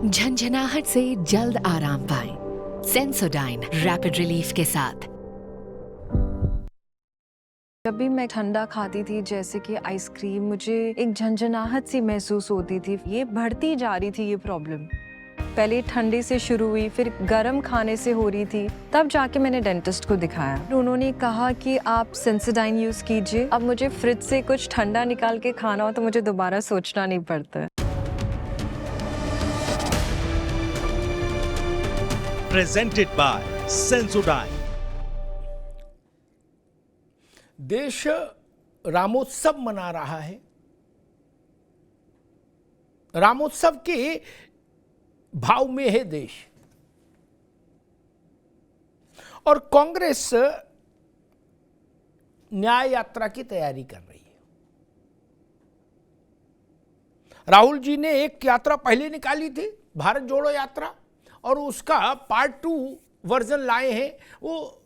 झंझनाहट से जल्द आराम पाएं। सेंसोडाइन रैपिड रिलीफ के साथ। जब भी मैं ठंडा खाती थी जैसे कि आइसक्रीम, मुझे एक झंझनाहट सी महसूस होती थी। ये बढ़ती जा रही थी ये प्रॉब्लम। पहले ठंडे से शुरू हुई, फिर गर्म खाने से हो रही थी। तब जाके मैंने डेंटिस्ट को दिखाया। उन्होंने कहा कि आप सेंसोडाइन यूज कीजिए। अब मुझे फ्रिज से कुछ ठंडा निकाल के खाना हो तो मुझे दोबारा सोचना नहीं पड़ता है। Presented by Sensodyne। देश रामोत्सव मना रहा है। रामोत्सव के भाव में है देश, और कांग्रेस न्याय यात्रा की तैयारी कर रही है। राहुल जी ने एक यात्रा पहले निकाली थी, भारत जोड़ो यात्रा, और उसका पार्ट 2 वर्जन लाए हैं, वो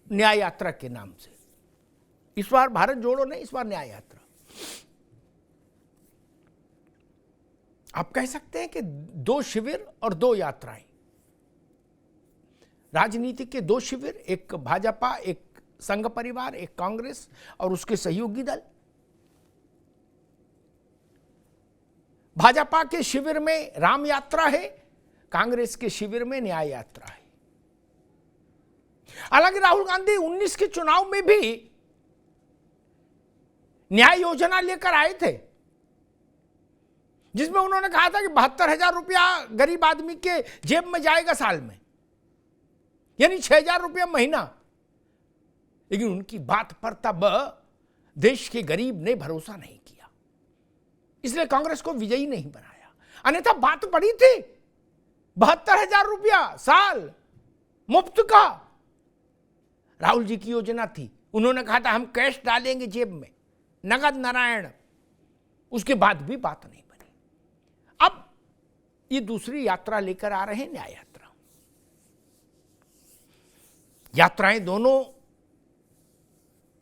न्याय यात्रा के नाम से। इस बार भारत जोड़ो नहीं, इस बार न्याय यात्रा। आप कह सकते हैं कि दो शिविर और दो यात्राएं। राजनीति के दो शिविर, एक भाजपा, एक संघ परिवार, एक कांग्रेस और उसके सहयोगी दल। भाजपा के शिविर में राम यात्रा है, कांग्रेस के शिविर में न्याय यात्रा है। हालांकि राहुल गांधी 19 के चुनाव में भी न्याय योजना लेकर आए थे, जिसमें उन्होंने कहा था कि 72,000 रुपया गरीब आदमी के जेब में जाएगा साल में, यानी 6,000 रुपया महीना। लेकिन उनकी बात पर तब देश के गरीब ने भरोसा नहीं किया, इसलिए कांग्रेस को विजयी नहीं बनाया। अन्यथा बात बड़ी थी, 72,000 रुपया साल मुफ्त का राहुल जी की योजना थी। उन्होंने कहा था हम कैश डालेंगे जेब में, नगद नारायण। उसके बाद भी बात नहीं बनी। अब ये दूसरी यात्रा लेकर आ रहे हैं, न्याय यात्रा। यात्राएं दोनों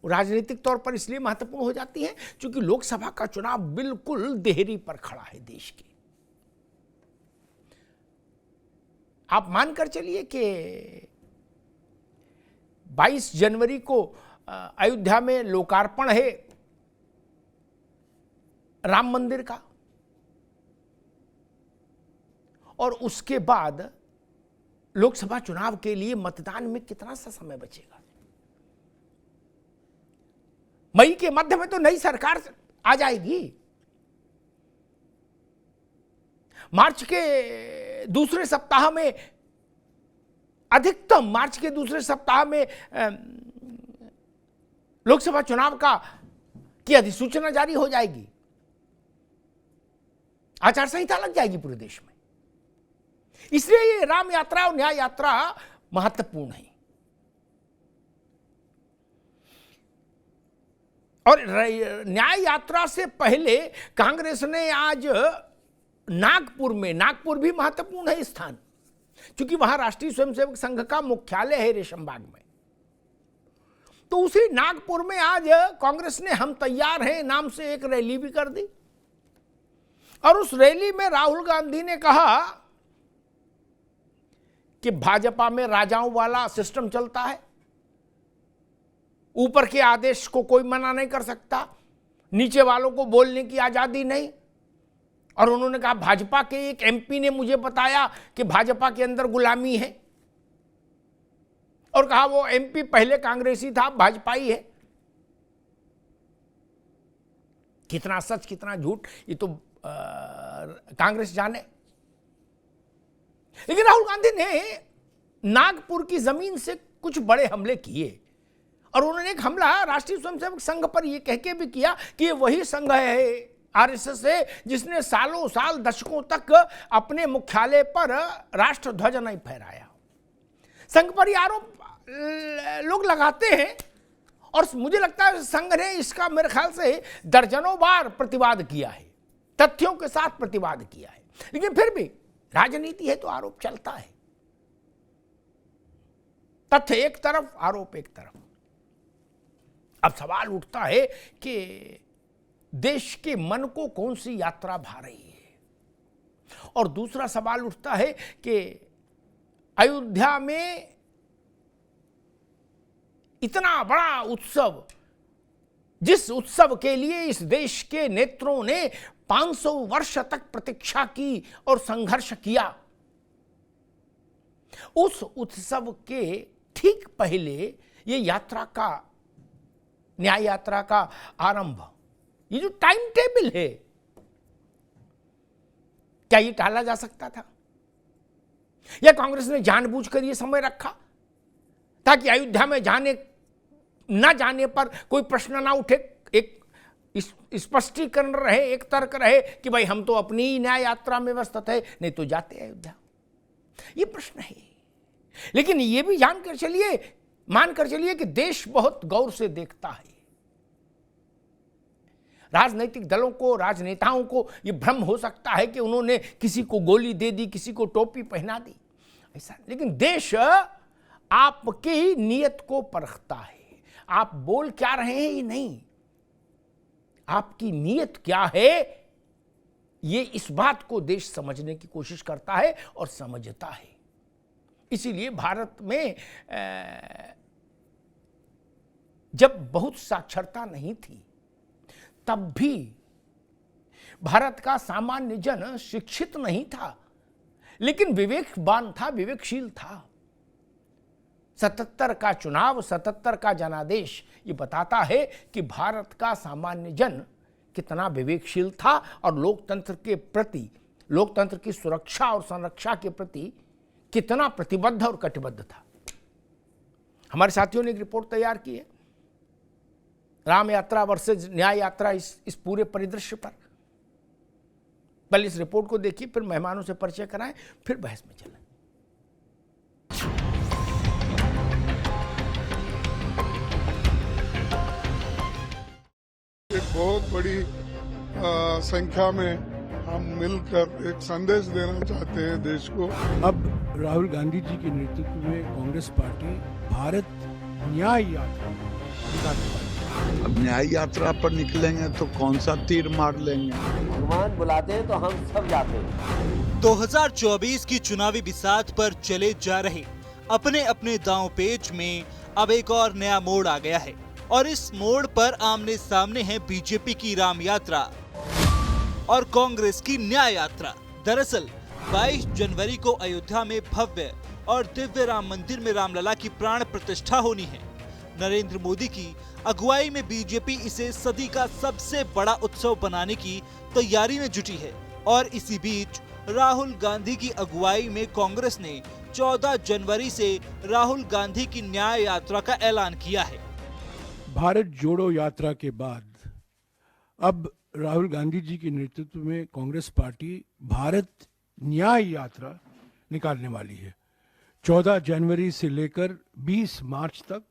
राजनीतिक तौर पर इसलिए महत्वपूर्ण हो जाती हैं क्योंकि लोकसभा का चुनाव बिल्कुल देहरी पर खड़ा है देश के। आप मानकर चलिए कि 22 जनवरी को अयोध्या में लोकार्पण है राम मंदिर का, और उसके बाद लोकसभा चुनाव के लिए मतदान में कितना सा समय बचेगा। मई के मध्य में तो नई सरकार आ जाएगी। मार्च के दूसरे सप्ताह में, अधिकतम मार्च के दूसरे सप्ताह में लोकसभा चुनाव की अधिसूचना जारी हो जाएगी। आचार संहिता लग जाएगी पूरे देश में। इसलिए ये राम यात्रा और न्याय यात्रा महत्वपूर्ण है। और न्याय यात्रा से पहले कांग्रेस ने आज नागपुर भी महत्वपूर्ण है स्थान, क्योंकि वहां राष्ट्रीय स्वयंसेवक संघ का मुख्यालय है रेशमबाग में। तो उसी नागपुर में आज कांग्रेस ने हम तैयार हैं नाम से एक रैली भी कर दी, और उस रैली में राहुल गांधी ने कहा कि भाजपा में राजाओं वाला सिस्टम चलता है, ऊपर के आदेश को कोई मना नहीं कर सकता, नीचे वालों को बोलने की आजादी नहीं। और उन्होंने कहा भाजपा के एक एमपी ने मुझे बताया कि भाजपा के अंदर गुलामी है, और कहा वो एमपी पहले कांग्रेसी था, भाजपाई है। कितना सच कितना झूठ ये तो कांग्रेस जाने। लेकिन राहुल गांधी ने नागपुर की जमीन से कुछ बड़े हमले किए, और उन्होंने एक हमला राष्ट्रीय स्वयंसेवक संघ पर यह कहके भी किया कि ये वही संघ है, आरएसएस है, जिसने सालों साल दशकों तक अपने मुख्यालय पर राष्ट्र ध्वज नहीं फहराया। संघ पर ये आरोप लोग लगाते हैं, और मुझे लगता है संघ ने इसका मेरे ख्याल से दर्जनों बार प्रतिवाद किया है, तथ्यों के साथ प्रतिवाद किया है। लेकिन फिर भी राजनीति है तो आरोप चलता है, तथ्य एक तरफ, आरोप एक तरफ। अब सवाल उठता है कि देश के मन को कौन सी यात्रा भा रही है। और दूसरा सवाल उठता है कि अयोध्या में इतना बड़ा उत्सव, जिस उत्सव के लिए इस देश के नेत्रों ने 500 वर्ष तक प्रतीक्षा की और संघर्ष किया, उस उत्सव के ठीक पहले ये यात्रा का, न्याय यात्रा का आरंभ, ये जो टाइम टेबल है, क्या ये टाला जा सकता था? या कांग्रेस ने जानबूझकर ये समय रखा ताकि अयोध्या में ना जाने पर कोई प्रश्न ना उठे, एक स्पष्टीकरण रहे, एक तर्क रहे कि भाई हम तो अपनी न्याय यात्रा में व्यस्त थे, नहीं तो जाते अयोध्या? ये प्रश्न है। लेकिन ये भी मानकर चलिए कि देश बहुत गौर से देखता है। राजनीतिक दलों को, राजनेताओं को ये भ्रम हो सकता है कि उन्होंने किसी को गोली दे दी, किसी को टोपी पहना दी, ऐसा। लेकिन देश आपकी नीयत को परखता है। आप बोल क्या रहे हैं ये नहीं, आपकी नीयत क्या है, ये इस बात को देश समझने की कोशिश करता है और समझता है। इसीलिए भारत में जब बहुत साक्षरता नहीं थी, तब भी भारत का सामान्य जन शिक्षित नहीं था, लेकिन विवेकवान था, विवेकशील था। 77 का चुनाव, 77 का जनादेश ये बताता है कि भारत का सामान्य जन कितना विवेकशील था और लोकतंत्र के प्रति, लोकतंत्र की सुरक्षा और संरक्षा के प्रति कितना प्रतिबद्ध और कटिबद्ध था। हमारे साथियों ने एक रिपोर्ट तैयार की है, राम यात्रा वर्सेज न्याय यात्रा, इस पूरे परिदृश्य पर। पहले इस रिपोर्ट को देखिए, फिर मेहमानों से परिचय कराएं, फिर बहस में चलें। एक बहुत बड़ी संख्या में हम मिलकर एक संदेश देना चाहते हैं देश को। अब राहुल गांधी जी के नेतृत्व में कांग्रेस पार्टी भारत न्याय यात्रा निकालने वाली है। अब न्याय यात्रा पर निकलेंगे तो कौन सा तीर मार लेंगे? भगवान बुलाते हैं तो हम सब जाते हैं। 2024 की चुनावी बिसात पर चले जा रहे अपने अपने दांव पेच में अब एक और नया मोड़ आ गया है और इस मोड़ पर आमने सामने है बीजेपी की राम यात्रा और कांग्रेस की न्याय यात्रा। दरअसल 22 जनवरी को अयोध्या में भव्य और दिव्य राम मंदिर में रामलला की प्राण प्रतिष्ठा होनी है। नरेंद्र मोदी की अगुवाई में बीजेपी इसे सदी का सबसे बड़ा उत्सव बनाने की तैयारी में जुटी है और इसी बीच राहुल गांधी की अगुवाई में कांग्रेस ने 14 जनवरी से राहुल गांधी की न्याय यात्रा का ऐलान किया है। भारत जोड़ो यात्रा के बाद अब राहुल गांधी जी के नेतृत्व में कांग्रेस पार्टी भारत न्याय यात्रा निकालने वाली है। 14 जनवरी से लेकर 20 मार्च तक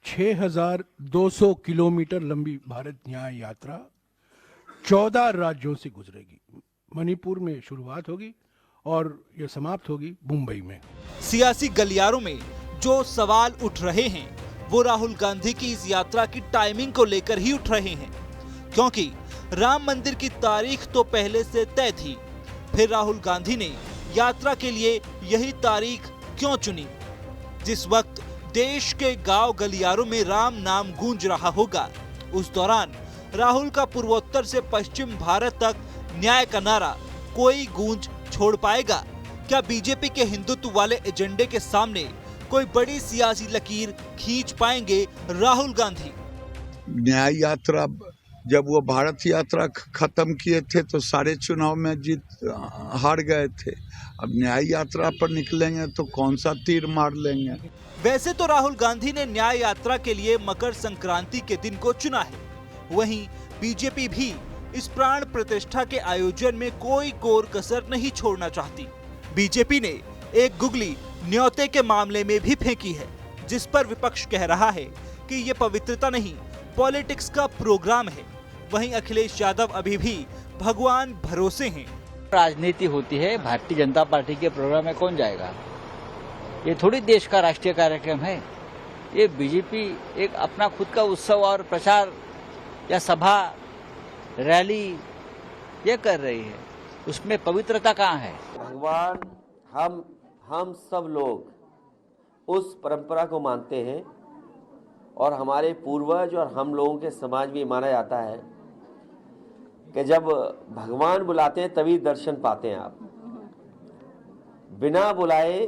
6,200 किलोमीटर लंबी भारत न्याय यात्रा 14 राज्यों से गुजरेगी। मणिपुर में शुरुआत होगी और यह समाप्त होगी मुंबई में। सियासी गलियारों में जो सवाल उठ रहे हैं वो राहुल गांधी की इस यात्रा की टाइमिंग को लेकर ही उठ रहे हैं, क्योंकि राम मंदिर की तारीख तो पहले से तय थी। फिर राहुल गांधी ने यात्रा के लिए यही तारीख क्यों चुनी? जिस वक्त देश के गांव गलियारों में राम नाम गूंज रहा होगा, उस दौरान राहुल का पूर्वोत्तर से पश्चिम भारत तक न्याय का नारा कोई गूंज छोड़ पाएगा? क्या बीजेपी के हिंदुत्व वाले एजेंडे के सामने कोई बड़ी सियासी लकीर खींच पाएंगे राहुल गांधी? न्याय यात्रा, जब वो भारत यात्रा खत्म किए थे तो सारे चुनाव में हार गए थे। अब न्याय यात्रा पर निकलेंगे तो कौन सा तीर मार लेंगे? वैसे तो राहुल गांधी ने न्याय यात्रा के लिए मकर संक्रांति के दिन को चुना है, वहीं बीजेपी भी इस प्राण प्रतिष्ठा के आयोजन में कोई कोर कसर नहीं छोड़ना चाहती। बीजेपी ने एक गुगली न्योते के मामले में भी फेंकी है, जिस पर विपक्ष कह रहा है कि ये पवित्रता नहीं, पॉलिटिक्स का प्रोग्राम है। वहीं अखिलेश यादव अभी भी भगवान भरोसे हैं। राजनीति होती है, भारतीय जनता पार्टी के प्रोग्राम में कौन जाएगा? ये थोड़ी देश का राष्ट्रीय कार्यक्रम है। ये बीजेपी एक अपना खुद का उत्सव और प्रचार या सभा रैली ये कर रही है। उसमें पवित्रता कहाँ है? भगवान हम सब लोग उस परंपरा को मानते हैं और हमारे पूर्वज और हम लोगों के समाज में माना जाता है कि जब भगवान बुलाते हैं तभी दर्शन पाते हैं आप। बिना बुलाए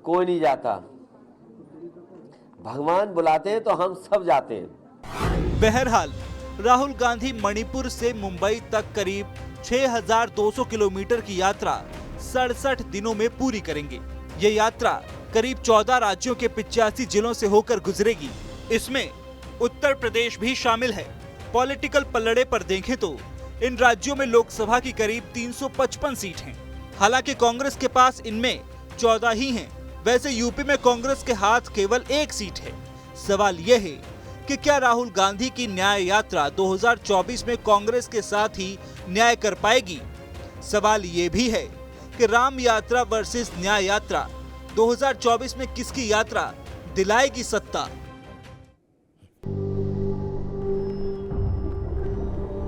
कोई नहीं जाता, भगवान बुलाते हैं तो हम सब जाते हैं। बहरहाल राहुल गांधी मणिपुर से मुंबई तक करीब 6,200 किलोमीटर की यात्रा 67 दिनों में पूरी करेंगे। ये यात्रा करीब 14 राज्यों के 85 जिलों से होकर गुजरेगी। इसमें उत्तर प्रदेश भी शामिल है। पॉलिटिकल पलड़े पर देखें तो इन राज्यों में लोकसभा की करीब 355 सीट हैं। हालांकि कांग्रेस के पास इनमें 14 ही हैं। वैसे यूपी में कांग्रेस के हाथ केवल 1 सीट है। सवाल यह है कि क्या राहुल गांधी की न्याय यात्रा 2024 में कांग्रेस के साथ ही न्याय कर पाएगी? सवाल ये भी है कि राम यात्रा वर्सेस न्याय यात्रा 2024 में किसकी यात्रा दिलाएगी सत्ता?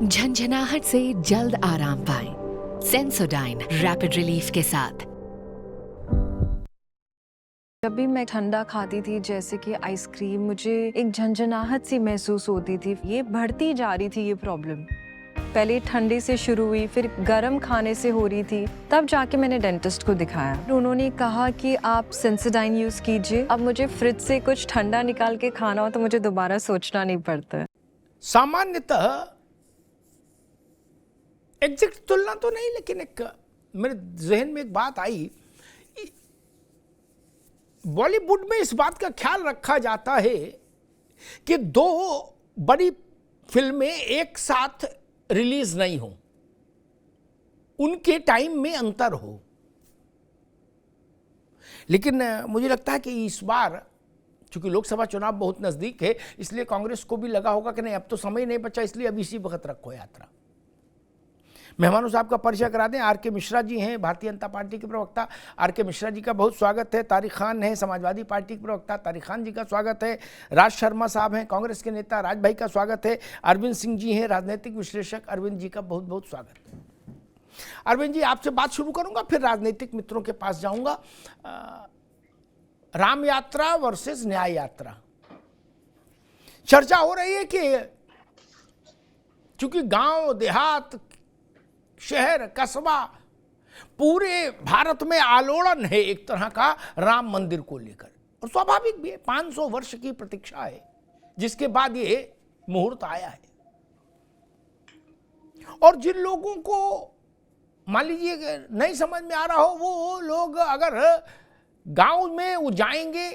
झंझनाहट से जल्द आराम पाएं। सेंसोडाइन रैपिड रिलीफ के साथ। जब भी मैं ठंडा खाती थी जैसे कि आइसक्रीम, मुझे एक झंझनाहट सी महसूस होती थी। ये बढ़ती जा रही थी ये प्रॉब्लम। पहले ठंडे से शुरू हुई, फिर गर्म खाने से हो रही थी। तब जाके मैंने डेंटिस्ट को दिखाया। उन्होंने कहा कि आप सेंसोडाइन यूज कीजिए। अब मुझे फ्रिज से कुछ ठंडा निकाल के खाना हो तो मुझे दोबारा सोचना नहीं पड़ता। सामान्यतः एग्जैक्ट तुलना तो नहीं, लेकिन एक मेरे जहन में एक बात आई। बॉलीवुड में इस बात का ख्याल रखा जाता है कि 2 बड़ी फिल्में एक साथ रिलीज नहीं हो, उनके टाइम में अंतर हो। लेकिन मुझे लगता है कि इस बार चूंकि लोकसभा चुनाव बहुत नजदीक है, इसलिए कांग्रेस को भी लगा होगा कि नहीं, अब तो समय नहीं बचा, इसलिए अब इसी वक्त रखो यात्रा। मेहमानों से आपका परिचय करा दें। आर.के. मिश्रा जी हैं, भारतीय जनता पार्टी के प्रवक्ता। आर.के. मिश्रा जी का बहुत स्वागत है। तारिक खान हैं, समाजवादी पार्टी के प्रवक्ता। तारिक खान जी का स्वागत है। राज शर्मा साहब हैं, कांग्रेस के नेता। राज भाई का स्वागत है। अरविंद सिंह जी हैं, राजनीतिक विश्लेषक। अरविंद जी का बहुत बहुत स्वागत है। अरविंद जी, आपसे बात शुरू करूंगा, फिर राजनीतिक मित्रों के पास जाऊंगा। राम यात्रा वर्सेस न्याय यात्रा, चर्चा हो रही है कि चूंकि गांव देहात शहर कस्बा पूरे भारत में आलोड़न है एक तरह का राम मंदिर को लेकर, और स्वाभाविक भी है, 500 वर्ष की प्रतीक्षा है जिसके बाद ये मुहूर्त आया है। और जिन लोगों को मान लीजिए नहीं समझ में आ रहा हो, वो लोग अगर गांव में वो जाएंगे,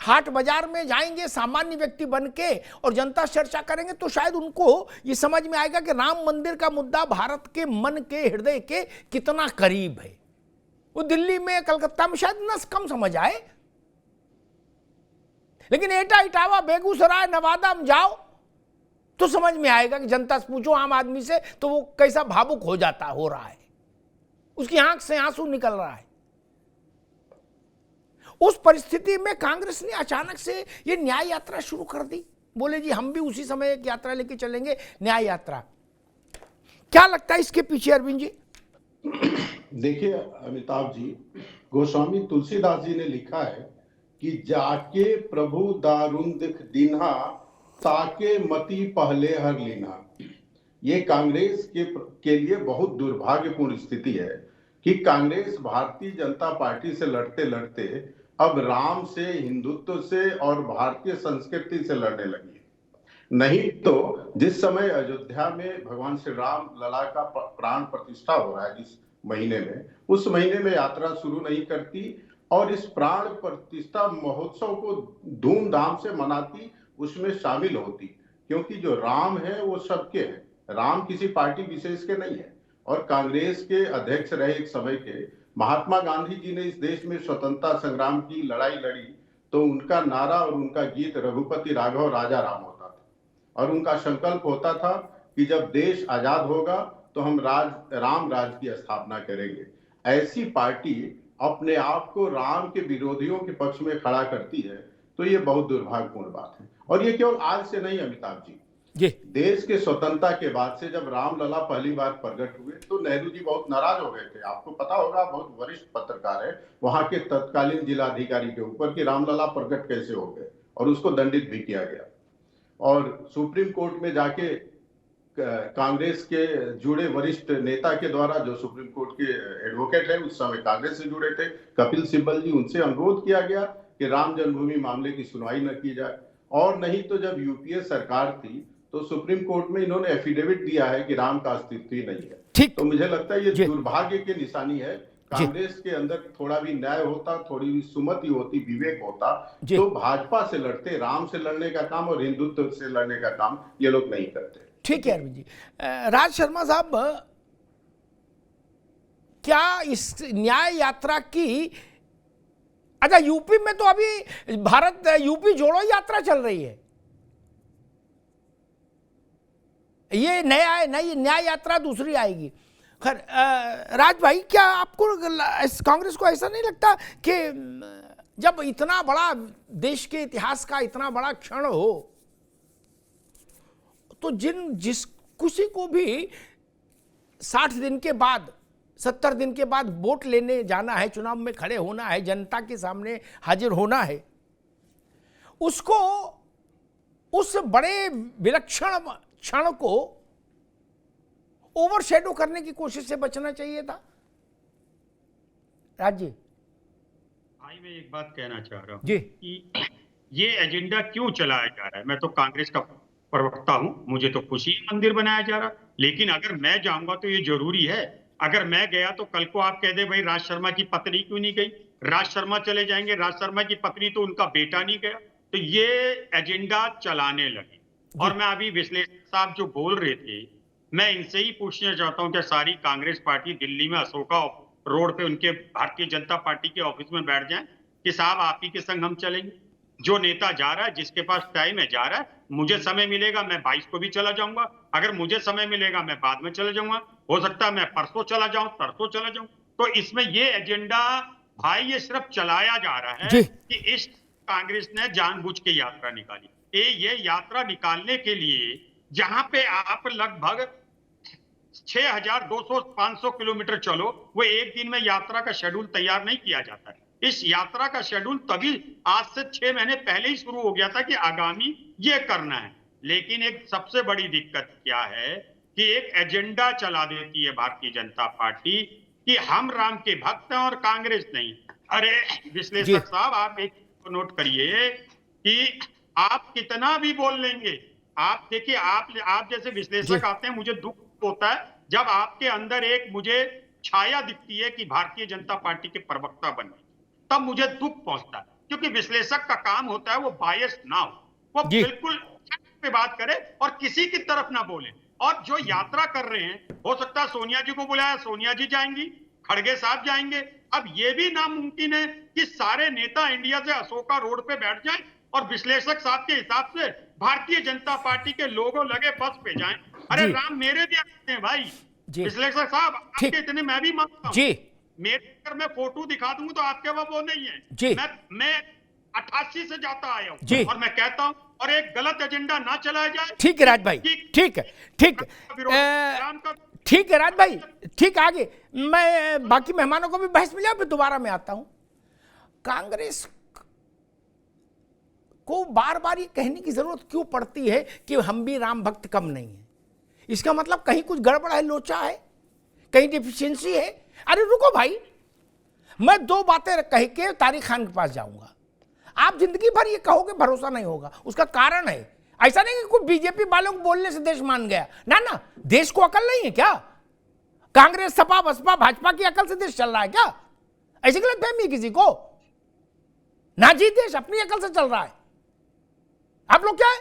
हाट बाजार में जाएंगे सामान्य व्यक्ति बन के और जनता से चर्चा करेंगे, तो शायद उनको ये समझ में आएगा कि राम मंदिर का मुद्दा भारत के मन के हृदय के कितना करीब है। वो दिल्ली में कलकत्ता में शायद न कम समझ आए, लेकिन एटा इटावा बेगूसराय नवादा में जाओ तो समझ में आएगा कि जनता से पूछो आम आदमी से तो वो कैसा भावुक हो रहा है, उसकी आंख से आंसू निकल रहा है। उस परिस्थिति में कांग्रेस ने अचानक से ये न्याय यात्रा शुरू कर दी। बोले जी हम भी उसी समय एक यात्रा लेके चलेंगे, न्याय यात्रा। क्या लगता है इसके पीछे अरविंद जी? देखिए अमिताभ जी, गोस्वामी तुलसीदास जी ने लिखा है कि जाके प्रभु दारुण दिख दीन्हा, ताके मति पहले हर लीना। ये कांग्रेस के लिए बहुत दुर्भाग्यपूर्ण स्थिति है कि कांग्रेस भारतीय जनता पार्टी से लड़ते लड़ते अब राम से, हिंदुत्व से और भारतीय संस्कृति से लड़ने लगी। नहीं तो जिस समय अयोध्या में भगवान श्री राम लला का प्राण प्रतिष्ठा हो रहा है जिस महीने में, उस महीने में यात्रा शुरू नहीं करती और इस प्राण प्रतिष्ठा महोत्सव को धूमधाम से मनाती, उसमें शामिल होती, क्योंकि जो राम है वो सबके हैं, राम किसी पार्टी विशेष के नहीं है। और कांग्रेस के अध्यक्ष रहे एक समय के महात्मा गांधी जी ने इस देश में स्वतंत्रता संग्राम की लड़ाई लड़ी, तो उनका नारा और उनका गीत रघुपति राघव राजा राम होता था, और उनका संकल्प होता था कि जब देश आजाद होगा तो हम राम राज की स्थापना करेंगे। ऐसी पार्टी अपने आप को राम के विरोधियों के पक्ष में खड़ा करती है, तो ये बहुत दुर्भाग्यपूर्ण बात है। और ये केवल आज से नहीं अमिताभ जी, जी। देश के स्वतंत्रता के बाद से जब रामलला पहली बार प्रकट हुए तो नेहरू जी बहुत नाराज हो गए थे। आपको पता होगा, बहुत वरिष्ठ पत्रकार है, वहां के तत्कालीन जिलाधिकारी के ऊपर कि रामलला प्रकट कैसे हो गए, और उसको दंडित भी किया गया। और सुप्रीम कोर्ट में जाके कांग्रेस के जुड़े वरिष्ठ नेता के द्वारा, जो सुप्रीम कोर्ट के एडवोकेट है, उस समय कांग्रेस से जुड़े थे, कपिल सिब्बल जी, उनसे अनुरोध किया गया कि राम जन्मभूमि मामले की सुनवाई न की जाए। और नहीं तो जब यूपीए सरकार थी तो सुप्रीम कोर्ट में इन्होंने एफिडेविट दिया है कि राम का अस्तित्व ही नहीं है। तो मुझे लगता है ये दुर्भाग्य की निशानी है। कांग्रेस के अंदर थोड़ा भी न्याय होता, थोड़ी भी सुमति होती, विवेक होता, तो भाजपा से लड़ते। राम से लड़ने का काम और हिंदुत्व से लड़ने का काम ये लोग नहीं करते। ठीक है अरविंद जी। राज शर्मा साहब, क्या इस न्याय यात्रा की, अच्छा यूपी में तो अभी भारत यूपी जोड़ो यात्रा चल रही है, ये नया नई न्याय यात्रा दूसरी आएगी। खैर राज भाई, क्या आपको कांग्रेस को ऐसा नहीं लगता कि जब इतना बड़ा देश के इतिहास का इतना बड़ा क्षण हो तो जिस किसी को भी 60 दिन के बाद 70 दिन के बाद वोट लेने जाना है, चुनाव में खड़े होना है, जनता के सामने हाजिर होना है, उसको उस बड़े विलक्षण क्षण को ओवरशैडो करने की कोशिश से बचना चाहिए था। राज जी। भाई मैं एक बात कहना चाह रहा हूँ जी कि ये एजेंडा क्यों चलाया जा रहा है। मैं तो कांग्रेस का प्रवक्ता हूं, मुझे तो खुशी मंदिर बनाया जा रहा, लेकिन अगर मैं जाऊंगा तो ये जरूरी है। अगर मैं गया तो कल को आप कह दे भाई राज शर्मा की पत्नी क्यों नहीं गई, राज शर्मा चले जाएंगे, राज शर्मा की पत्नी तो उनका बेटा नहीं गया, तो ये एजेंडा चलाने लगे। और मैं अभी विश्लेषक साहब जो बोल रहे थे, मैं इनसे ही पूछना चाहता हूं कि सारी कांग्रेस पार्टी दिल्ली में अशोका रोड पे उनके भारतीय जनता पार्टी के ऑफिस में बैठ जाएं कि साहब आप ही के संग हम चलेंगे। जो नेता जा रहा है, जिसके पास टाइम है जा रहा है, मुझे समय मिलेगा मैं 22 को भी चला जाऊंगा, अगर मुझे समय मिलेगा मैं बाद में चला जाऊंगा, हो सकता है मैं परसों चला जाऊं, तरसों चला जाऊं। तो इसमें ये एजेंडा भाई ये सिर्फ चलाया जा रहा है कि इस कांग्रेस ने जानबूझ के यात्रा निकाली। ये यात्रा निकालने के लिए जहां पे आप लगभग 6200-500 किलोमीटर चलो, वो एक दिन में यात्रा का शेड्यूल तैयार नहीं किया जाता है। इस यात्रा का शेड्यूल तभी आज से 6 महीने पहले ही शुरू हो गया था कि आगामी ये करना है। लेकिन एक सबसे बड़ी दिक्कत क्या है कि एक एजेंडा चला देती है भारतीय जनता पार्टी कि हम राम के भक्त हैं और कांग्रेस नहीं। अरे विश्लेषक साहब, आप एक नोट करिए कि आप कितना भी बोल लेंगे, आप देखिए, आप जैसे विश्लेषक आते हैं, मुझे दुख होता है जब आपके अंदर एक मुझे छाया दिखती है कि भारतीय जनता पार्टी के प्रवक्ता बनने, तब मुझे दुख पहुंचता है। क्योंकि विश्लेषक का काम होता है वो बायस ना हो, वो बिल्कुल पे बात करे और किसी की तरफ ना बोले। और जो यात्रा कर रहे हैं, हो सकता है सोनिया जी को बुलाया, सोनिया जी जाएंगी, खड़गे साहब जाएंगे। अब ये भी नामुमकिन है कि सारे नेता इंडिया से अशोका रोड पे बैठ जाएं और विश्लेषक साहब के हिसाब से भारतीय जनता पार्टी के लोगों लगे बस पे जाएं। अरे राम मेरे भी आते हैं भाई विश्लेषक साहब, आपके इतने मैं भी मानता हूं। मेरे अगर मैं फोटो दिखा दूंगा तो आपके वहां वो नहीं है। मैं 88 से जाता आया हूं और मैं कहता हूं और एक गलत एजेंडा ना चलाया जाए। ठीक है राज भाई, ठीक है ठीक है राज भाई, ठीक। आगे मैं बाकी मेहमानों को भी बहस मिला, फिर दोबारा मैं आता हूं। कांग्रेस को बार बार ये कहने की जरूरत क्यों पड़ती है कि हम भी राम भक्त कम नहीं है? इसका मतलब कहीं कुछ गड़बड़ है, लोचा है, कहीं डिफिशियंसी है। अरे रुको भाई, मैं 2 बातें कह के तारिक खान के पास जाऊंगा। आप जिंदगी भर ये कहोगे भरोसा नहीं होगा, उसका कारण है। ऐसा नहीं कि कोई बीजेपी वालों को बोलने से देश मान गया, ना ना, देश को अकल नहीं है क्या? कांग्रेस, सपा, बसपा, भाजपा की अकल से देश चल रहा है क्या? ऐसी गलतफहमी है किसी को? ना जी, देश अपनी अकल से चल रहा है। आप लोग क्या है?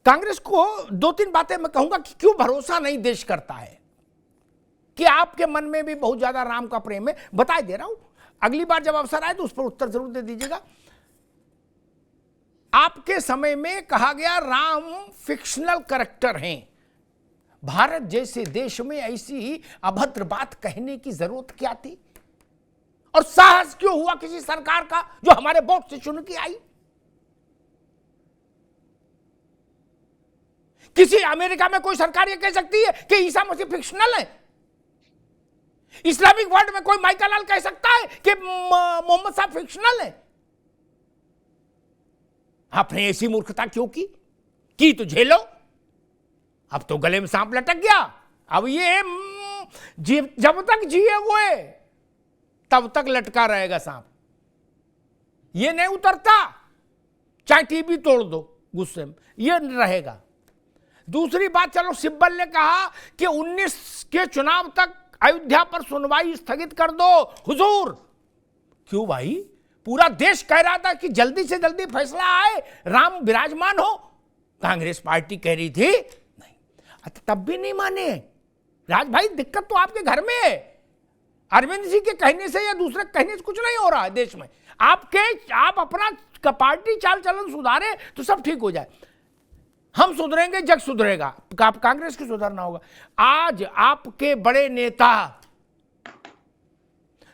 कांग्रेस को 2-3 बातें मैं कहूंगा कि क्यों भरोसा नहीं देश करता है, कि आपके मन में भी बहुत ज्यादा राम का प्रेम है, बता दे रहा हूं। अगली बार जब अवसर आए तो उस पर उत्तर जरूर दे दीजिएगा। आपके समय में कहा गया राम फिक्शनल कैरेक्टर हैं। भारत जैसे देश में ऐसी अभद्र बात कहने की जरूरत क्या थी? और साहस क्यों हुआ किसी सरकार का जो हमारे वोट से चुन के आई? किसी अमेरिका में कोई सरकार ये कह सकती है कि ईसा मसीह फिक्शनल है? इस्लामिक वर्ल्ड में कोई माइकल लाल कह सकता है कि मोहम्मद साहब फिक्शनल है? आपने ऐसी मूर्खता क्यों की तो झेलो। अब तो गले में सांप लटक गया। अब ये जब तक जिए हुए तब तक लटका रहेगा सांप, ये नहीं उतरता, चाहे टीवी तोड़ दो गुस्से में, ये रहेगा। दूसरी बात, चलो सिब्बल ने कहा कि 19 के चुनाव तक अयोध्या पर सुनवाई स्थगित कर दो। हुजूर, क्यों भाई? पूरा देश कह रहा था कि जल्दी से जल्दी फैसला आए, राम विराजमान हो। कांग्रेस पार्टी कह रही थी नहीं, तब भी नहीं माने। राज भाई, दिक्कत तो आपके घर में है। अरविंद जी के कहने से या दूसरे कहने से कुछ नहीं हो रहा है देश में। आप अपना पार्टी चाल चलन सुधारे तो सब ठीक हो जाए। हम सुधरेंगे, जग सुधरेगा, कांग्रेस की सुधरना होगा। आज आपके बड़े नेता,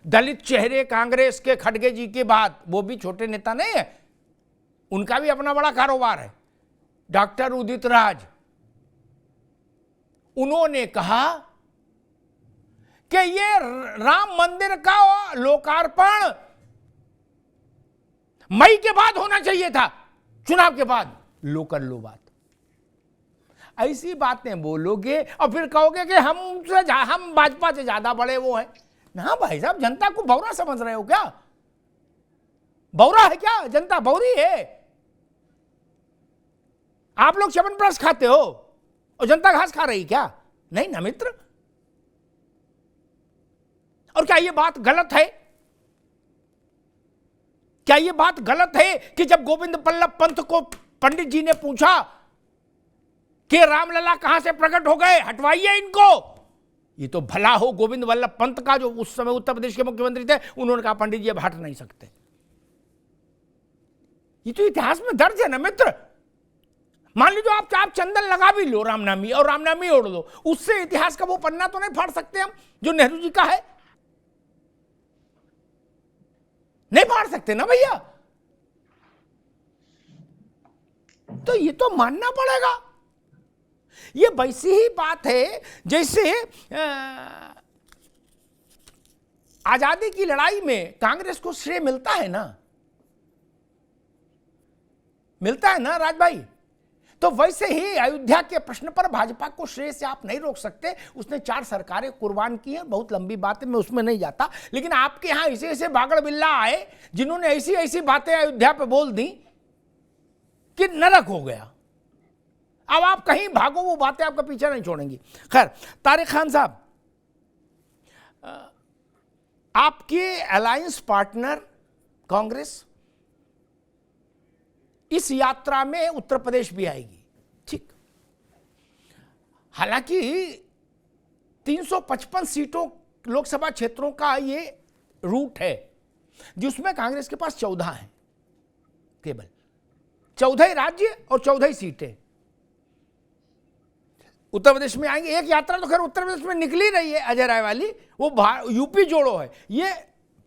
दलित चेहरे कांग्रेस के खड़गे जी के बाद, वो भी छोटे नेता नहीं है, उनका भी अपना बड़ा कारोबार है, डॉक्टर उदित राज, उन्होंने कहा कि ये राम मंदिर का लोकार्पण मई के बाद होना चाहिए था, चुनाव के बाद। लो कर लो बात। ऐसी बातें बोलोगे और फिर कहोगे कि हम भाजपा से ज्यादा बड़े वो हैं। ना भाई साहब, जनता को बौरा समझ रहे हो क्या? बौरा है क्या? जनता बौरी है। आप लोग च्यवनप्राश खाते हो और जनता घास खा रही क्या? नहीं ना मित्र। और क्या ये बात गलत है? क्या ये बात गलत है कि जब गोविंद बल्लभ पंत को पंडित जी ने पूछा कि रामलला कहां से प्रकट हो गए, हटवाइए इनको, ये तो भला हो गोविंद बल्लभ पंत का, जो उस समय उत्तर प्रदेश के मुख्यमंत्री थे, उन्होंने कहा पंडित जी अब हट नहीं सकते। ये तो इतिहास में दर्ज है ना मित्र। मान लीजिए आप चंदन लगा भी लो रामनामी और रामनामी ओढ़ लो, उससे इतिहास का वो पन्ना तो नहीं फाड़ सकते हम जो नेहरू जी का है? नहीं फाड़ सकते ना भैया। तो ये तो मानना पड़ेगा। ये वैसी ही बात है जैसे आजादी की लड़ाई में कांग्रेस को श्रेय मिलता है ना, मिलता है ना राज भाई। तो वैसे ही अयोध्या के प्रश्न पर भाजपा को श्रेय से आप नहीं रोक सकते। उसने 4 सरकारें कुर्बान की हैं, बहुत लंबी बात है, मैं उसमें नहीं जाता। लेकिन आपके यहां ऐसे ऐसे बागड़ बिल्ला आए जिन्होंने ऐसी ऐसी बातें अयोध्या पे बोल दी कि नरक हो गया। अब आप कहीं भागो, वो बातें आपका पीछा नहीं छोड़ेंगी। खैर, तारिक खान साहब, आपके अलायंस पार्टनर कांग्रेस इस यात्रा में उत्तर प्रदेश भी आएगी, ठीक। हालांकि 355 सीटों लोकसभा क्षेत्रों का ये रूट है, जिसमें कांग्रेस के पास 14 है, केवल 14 राज्य और 14 सीटें उत्तर प्रदेश में आएंगे। एक यात्रा तो खैर उत्तर प्रदेश में निकली रही है अजय राय वाली, वो यूपी जोड़ो है, ये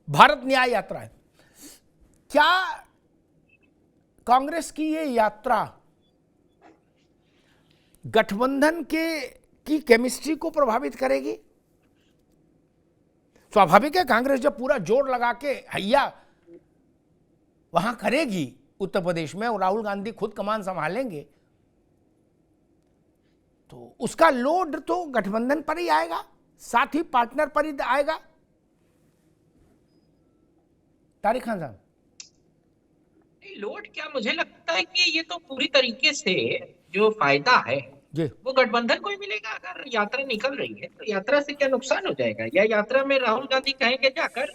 भारत न्याय यात्रा है। क्या कांग्रेस की ये यात्रा गठबंधन की केमिस्ट्री को प्रभावित करेगी? स्वाभाविक है, कांग्रेस जब पूरा जोर लगा के हैया वहां करेगी उत्तर प्रदेश में और राहुल गांधी खुद कमान संभालेंगे, तो उसका लोड तो गठबंधन पर ही आएगा, साथ ही पार्टनर पर ही आएगा। तारिक खान साहब, लोड क्या, मुझे लगता है कि ये तो पूरी तरीके से जो फायदा है वो गठबंधन को ही मिलेगा। अगर यात्रा निकल रही है तो यात्रा से क्या नुकसान हो जाएगा? या यात्रा में राहुल गांधी कहेंगे जाकर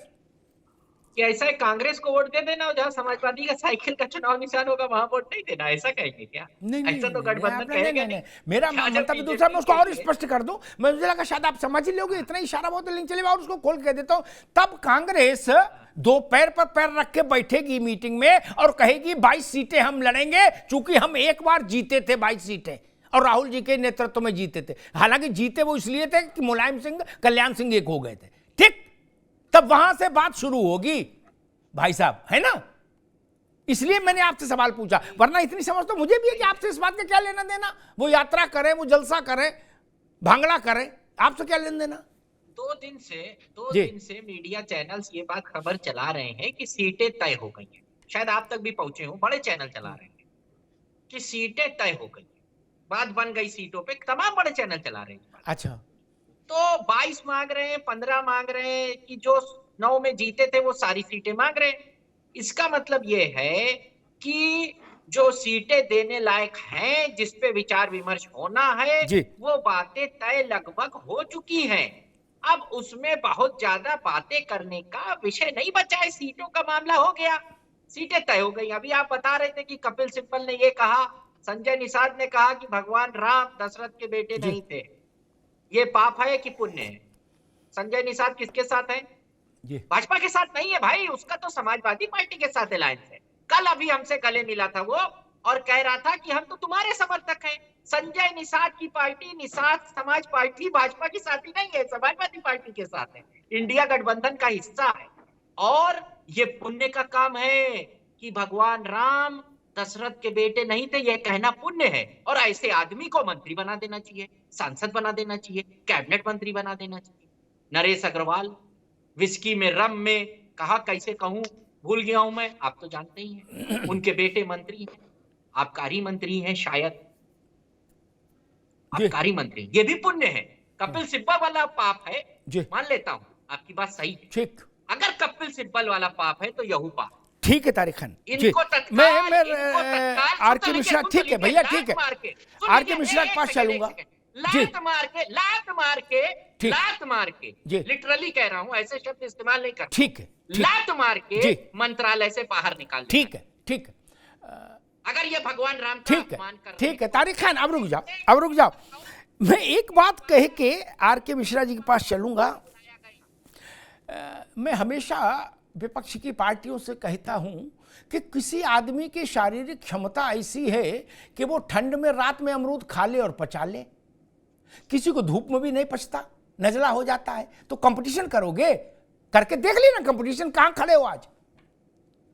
कि ऐसा है कांग्रेस को वोट दे देना और जहां समाजवादी का साइकिल का चुनाव निशान होगा वहां वोट नहीं देना, ऐसा कहेंगे क्या? ऐसा तो गठबंधन कहेगा नहीं। मेरा मतलब दूसरा, मैं उसको और स्पष्ट कर दूं, मुझे लगा शायद आप समझ ही लोगे, इतना इशारा बहुत नहीं चलेगा, और उसको खोल के देता हूं। तब कांग्रेस 2 पैर पर पैर रख के बैठेगी मीटिंग में और कहेगी 22 सीटें हम लड़ेंगे, चूंकि हम एक बार जीते थे 22 सीटें और राहुल जी के नेतृत्व में जीते थे। हालांकि जीते वो इसलिए थे कि मुलायम सिंह कल्याण सिंह एक हो गए थे, ठीक। तब वहां से बात शुरू होगी भाई साहब, है ना? इसलिए मैंने आपसे सवाल पूछा, वरना इतनी समझ तो मुझे भी है कि आपसे इस बात का क्या लेना देना। वो यात्रा करें, वो जलसा करें, भांगड़ा करें, आपसे क्या लेना देना। दो दिन से मीडिया चैनल्स ये बात खबर चला रहे हैं कि सीटें तय हो गई हैं, शायद आप तक भी पहुंचे हो, बड़े चैनल चला रहे हैं कि सीटें तय हो गई, बात बन गई सीटों पे, तमाम बड़े चैनल चला रहे हैं। अच्छा, तो 22 मांग रहे हैं, 15 मांग रहे हैं, कि जो 9 में जीते थे वो सारी सीटें मांग रहे हैं। इसका मतलब ये है कि जो सीटें देने लायक हैं, जिस पे विचार विमर्श होना है, वो बातें तय लगभग हो चुकी हैं। अब उसमें बहुत ज्यादा बातें करने का विषय नहीं बचा है, सीटों का मामला हो गया, सीटें तय हो गई। अभी आप बता रहे थे कि कपिल सिब्बल ने ये कहा, संजय निषाद ने कहा कि भगवान राम दशरथ के बेटे नहीं थे। ये पाप है कि पुण्य है? संजय निषाद किसके साथ है? भाजपा के साथ नहीं है भाई, उसका तो समाजवादी पार्टी के साथ अलायंस है। कल अभी हमसे गले मिला था वो और कह रहा था कि हम तो तुम्हारे समर्थक हैं। संजय निषाद की पार्टी निषाद समाज पार्टी भाजपा की साथी नहीं है, समाजवादी पार्टी के साथ है, इंडिया गठबंधन का हिस्सा है। और ये पुण्य का काम है कि भगवान राम दशरथ के बेटे नहीं थे, यह कहना पुण्य है। और ऐसे आदमी को मंत्री बना देना चाहिए, सांसद बना देना चाहिए, कैबिनेट मंत्री बना देना चाहिए। नरेश अग्रवाल विस्की में रम में कहा, कैसे कहूं, भूल गया हूं मैं, आप तो जानते ही हैं। उनके बेटे मंत्री हैं, आबकारी मंत्री हैं, शायद आबकारी मंत्री, ये भी पुण्य है। कपिल सिब्बल वाला पाप है, मान लेता हूं, आपकी बात सही है। ठीक, अगर कपिल सिब्बल वाला पाप है तो यहू पाप। ठीक है तारिक खान, इनको मैं आर के मिश्रा, ठीक है भैया, ठीक है, आर के मिश्रा के पास चलूंगा। लात मार के लिटरली कह रहा हूं, ऐसे शब्द इस्तेमाल नहीं कर, ठीक है, लात मार के मंत्रालय से बाहर निकाल, ठीक है, ठीक है। अगर ये भगवान राम का अपमान कर, ठीक है तारिक खान, अब रुक जाओ, मैं एक बात कह के आर के मिश्रा जी के पास चलूंगा। मैं हमेशा विपक्ष की पार्टियों से कहता हूं कि किसी आदमी की शारीरिक क्षमता ऐसी है कि वो ठंड में रात में अमरूद खा ले और पचा ले, किसी को धूप में भी नहीं पचता, नजला हो जाता है। तो कंपटीशन करोगे, करके देख लेना कंपटीशन, कहां खड़े हो आज,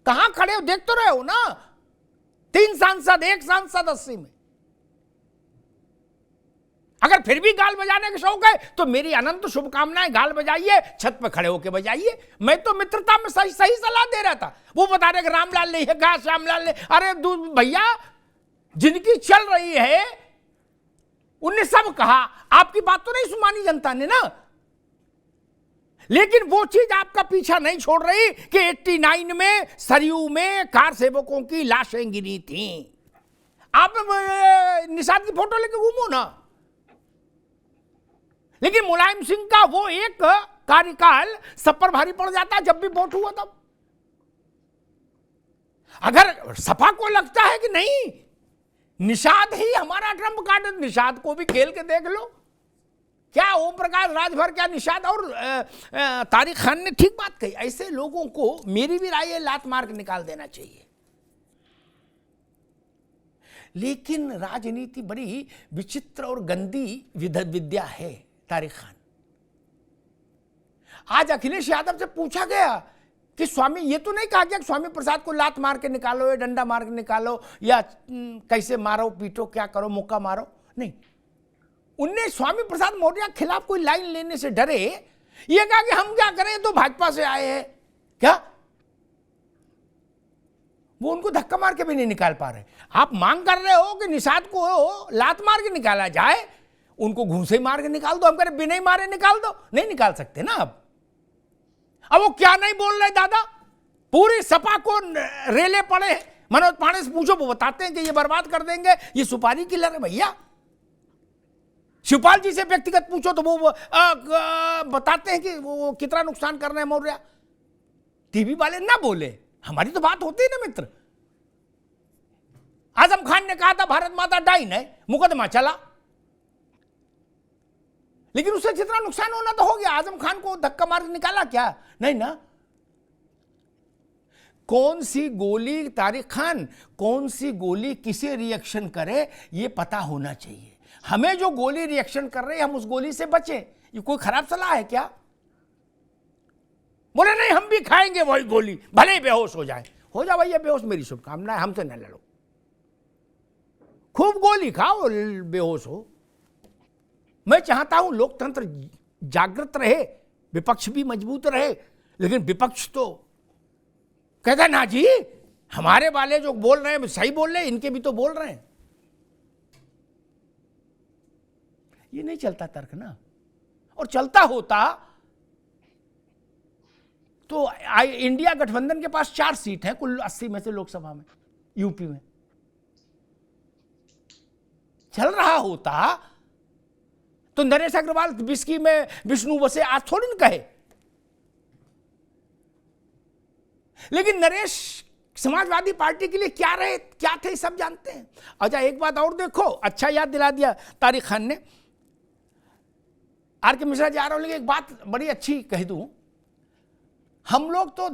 कहां खड़े हो, देख तो रहे हो ना, 3 सांसद, 1 सांसद 80 में। अगर फिर भी गाल बजाने का शौक है तो मेरी अनंत शुभकामनाएं, गाल बजाइए, छत पे खड़े होके बजाइए। मैं तो मित्रता में सही सलाह दे रहा था, वो बता रहे कि रामलाल ने ये कहा, श्यामलाल ने, अरे भैया जिनकी चल रही है उनने सब कहा, आपकी बात तो नहीं सुनी जनता ने ना। लेकिन वो चीज आपका पीछा नहीं छोड़ रही कि 89 में सरयू में कार सेवकों की लाशें गिरी थी। आप निषाद की फोटो लेके घूमो ना। लेकिन मुलायम सिंह का वो एक कार्यकाल सब पर भारी पड़ जाता है जब भी वोट हुआ तब। अगर सपा को लगता है कि नहीं निषाद ही हमारा ट्रम्प कार्ड, निषाद को भी खेल के देख लो। क्या ओम प्रकाश राजभर, क्या निषाद, और तारिक खान ने ठीक बात कही, ऐसे लोगों को मेरी भी राय है लात मार के निकाल देना चाहिए। लेकिन राजनीति बड़ी विचित्र और गंदी विद्या है तारिक खान। आज अखिलेश यादव से पूछा गया कि स्वामी, ये तो नहीं कहा गया कि स्वामी प्रसाद को लात मार के निकालो या डंडा मार के निकालो या कैसे मारो पीटो, क्या करो, मुक्का मारो, नहीं। उनने स्वामी प्रसाद मौर्य के खिलाफ कोई लाइन लेने से डरे, ये कहा कि हम क्या करें, तो भाजपा से आए हैं क्या। वो उनको धक्का मार के भी नहीं निकाल पा रहे। आप मांग कर रहे हो कि निषाद को लात मार के निकाला जाए, उनको घूंसे मार के निकाल दो, हम कह रहे बिना मारे निकाल दो, नहीं निकाल सकते ना। अब वो क्या नहीं बोल रहे दादा, पूरी सपा को रेले पड़े हैं। मनोज पांडे से पूछो, वो बताते हैं कि ये बर्बाद कर देंगे, ये सुपारी किलर है भैया। शिवपाल जी से व्यक्तिगत पूछो तो वो बताते हैं कि वो कितना नुकसान कर रहे हैं मौर्य। टीवी वाले ना बोले, हमारी तो बात होती है ना मित्र। आजम खान ने कहा था भारत माता डाइन है, मुकदमा चला, लेकिन उससे जितना नुकसान होना तो हो गया। आजम खान को धक्का मार के निकाला क्या? नहीं ना। कौन सी गोली तारिक खान, कौन सी गोली किसे रिएक्शन करे ये पता होना चाहिए। हमें जो गोली रिएक्शन कर रहे हैं हम उस गोली से बचें। ये कोई खराब सलाह है क्या? बोले नहीं हम भी खाएंगे वही गोली, भले ही बेहोश हो जाए। हो जा भैया बेहोश, मेरी शुभकामनाएं, हमसे न लड़ो, खूब गोली खाओ, बेहोश हो। मैं चाहता हूं लोकतंत्र जागृत रहे, विपक्ष भी मजबूत रहे, लेकिन विपक्ष तो कहता ना जी हमारे वाले जो बोल रहे हैं सही बोल रहे हैं, इनके भी तो बोल रहे हैं। ये नहीं चलता तर्क ना, और चलता होता तो इंडिया गठबंधन के पास 4 सीट हैं कुल 80 में से लोकसभा में, यूपी में चल रहा होता तो नरेश अग्रवाल बिस्की में विष्णु वसे आज थोड़ी न कहे। लेकिन नरेश समाजवादी पार्टी के लिए क्या रहे, क्या थे, सब जानते हैं। अच्छा एक बात और देखो, अच्छा याद दिला दिया तारिक खान ने, आर के मिश्रा जी आ रहा हूं, लेकिन एक बात बड़ी अच्छी कह दूं, हम लोग तो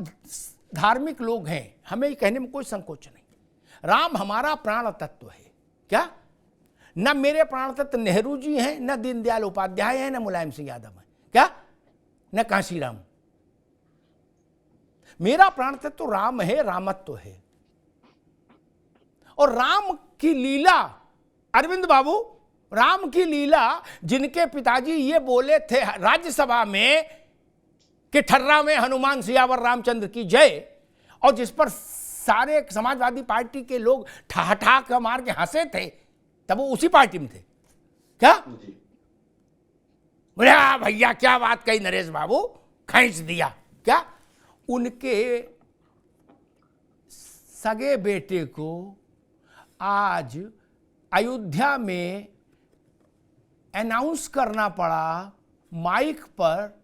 धार्मिक लोग हैं, हमें कहने में कोई संकोच नहीं, राम हमारा प्राण तत्व है। क्या? न मेरे प्राण तत्व नेहरू जी हैं, न दीनदयाल उपाध्याय हैं, न मुलायम सिंह यादव हैं, क्या, न कांशीराम। मेरा प्राण तत्व तो राम है, रामत्व है। और राम की लीला, अरविंद बाबू, राम की लीला जिनके पिताजी ये बोले थे राज्यसभा में कि ठर्रा में हनुमान सियावर रामचंद्र की जय, और जिस पर सारे समाजवादी पार्टी के लोग ठहाठा कर मार के हंसे थे, तब वो उसी पार्टी में थे। क्या बोले भैया क्या बात कही नरेश बाबू, खींच दिया। क्या उनके सगे बेटे को आज अयोध्या में अनाउंस करना पड़ा माइक पर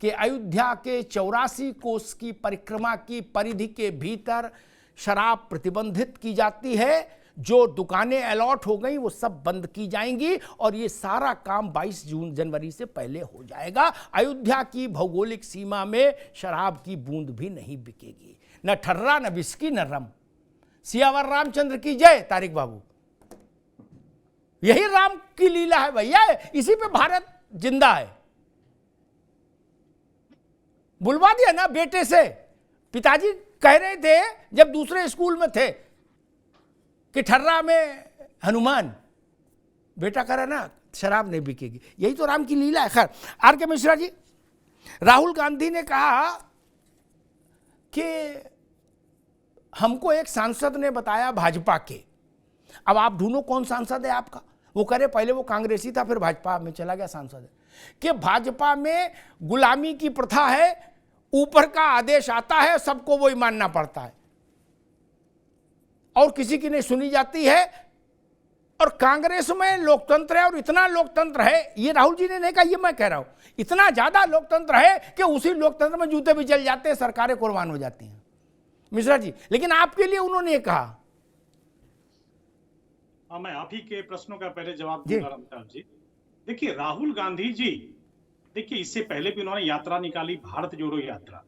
कि अयोध्या के 84 कोस की परिक्रमा की परिधि के भीतर शराब प्रतिबंधित की जाती है, जो दुकानें अलॉट हो गई वो सब बंद की जाएंगी, और ये सारा काम 22 जनवरी से पहले हो जाएगा। अयोध्या की भौगोलिक सीमा में शराब की बूंद भी नहीं बिकेगी, न ठर्रा, न विस्की, न रम। सियावर रामचंद्र की जय तारिक बाबू। यही राम की लीला है भैया, इसी पे भारत जिंदा है। बुलवा दिया ना बेटे से, पिताजी कह रहे थे जब दूसरे स्कूल में थे कि ठर्रा में हनुमान, बेटा कह रहा ना शराब नहीं बिकेगी, यही तो राम की लीला है। खैर, आर के मिश्रा जी, राहुल गांधी ने कहा कि हमको एक सांसद ने बताया भाजपा के, अब आप ढूंढो कौन सांसद है आपका। वो करे पहले वो कांग्रेसी था, फिर भाजपा में चला गया सांसद है, कि भाजपा में गुलामी की प्रथा है, ऊपर का आदेश आता है सबको वही मानना पड़ता है, और किसी की नहीं सुनी जाती है। और कांग्रेस में लोकतंत्र है, और इतना लोकतंत्र है, ये राहुल जी ने नहीं कहा, ये मैं कह रहा हूं, इतना ज्यादा लोकतंत्र है कि उसी लोकतंत्र में जूते भी जल जाते हैं, सरकारें कुर्बान हो जाती हैं। मिश्रा जी, लेकिन आपके लिए उन्होंने ये कहा। मैं आप ही के प्रश्नों का पहले जवाब दूंगा रामताल जी। देखिए राहुल गांधी जी, देखिए इससे पहले भी उन्होंने यात्रा निकाली, भारत जोड़ो यात्रा,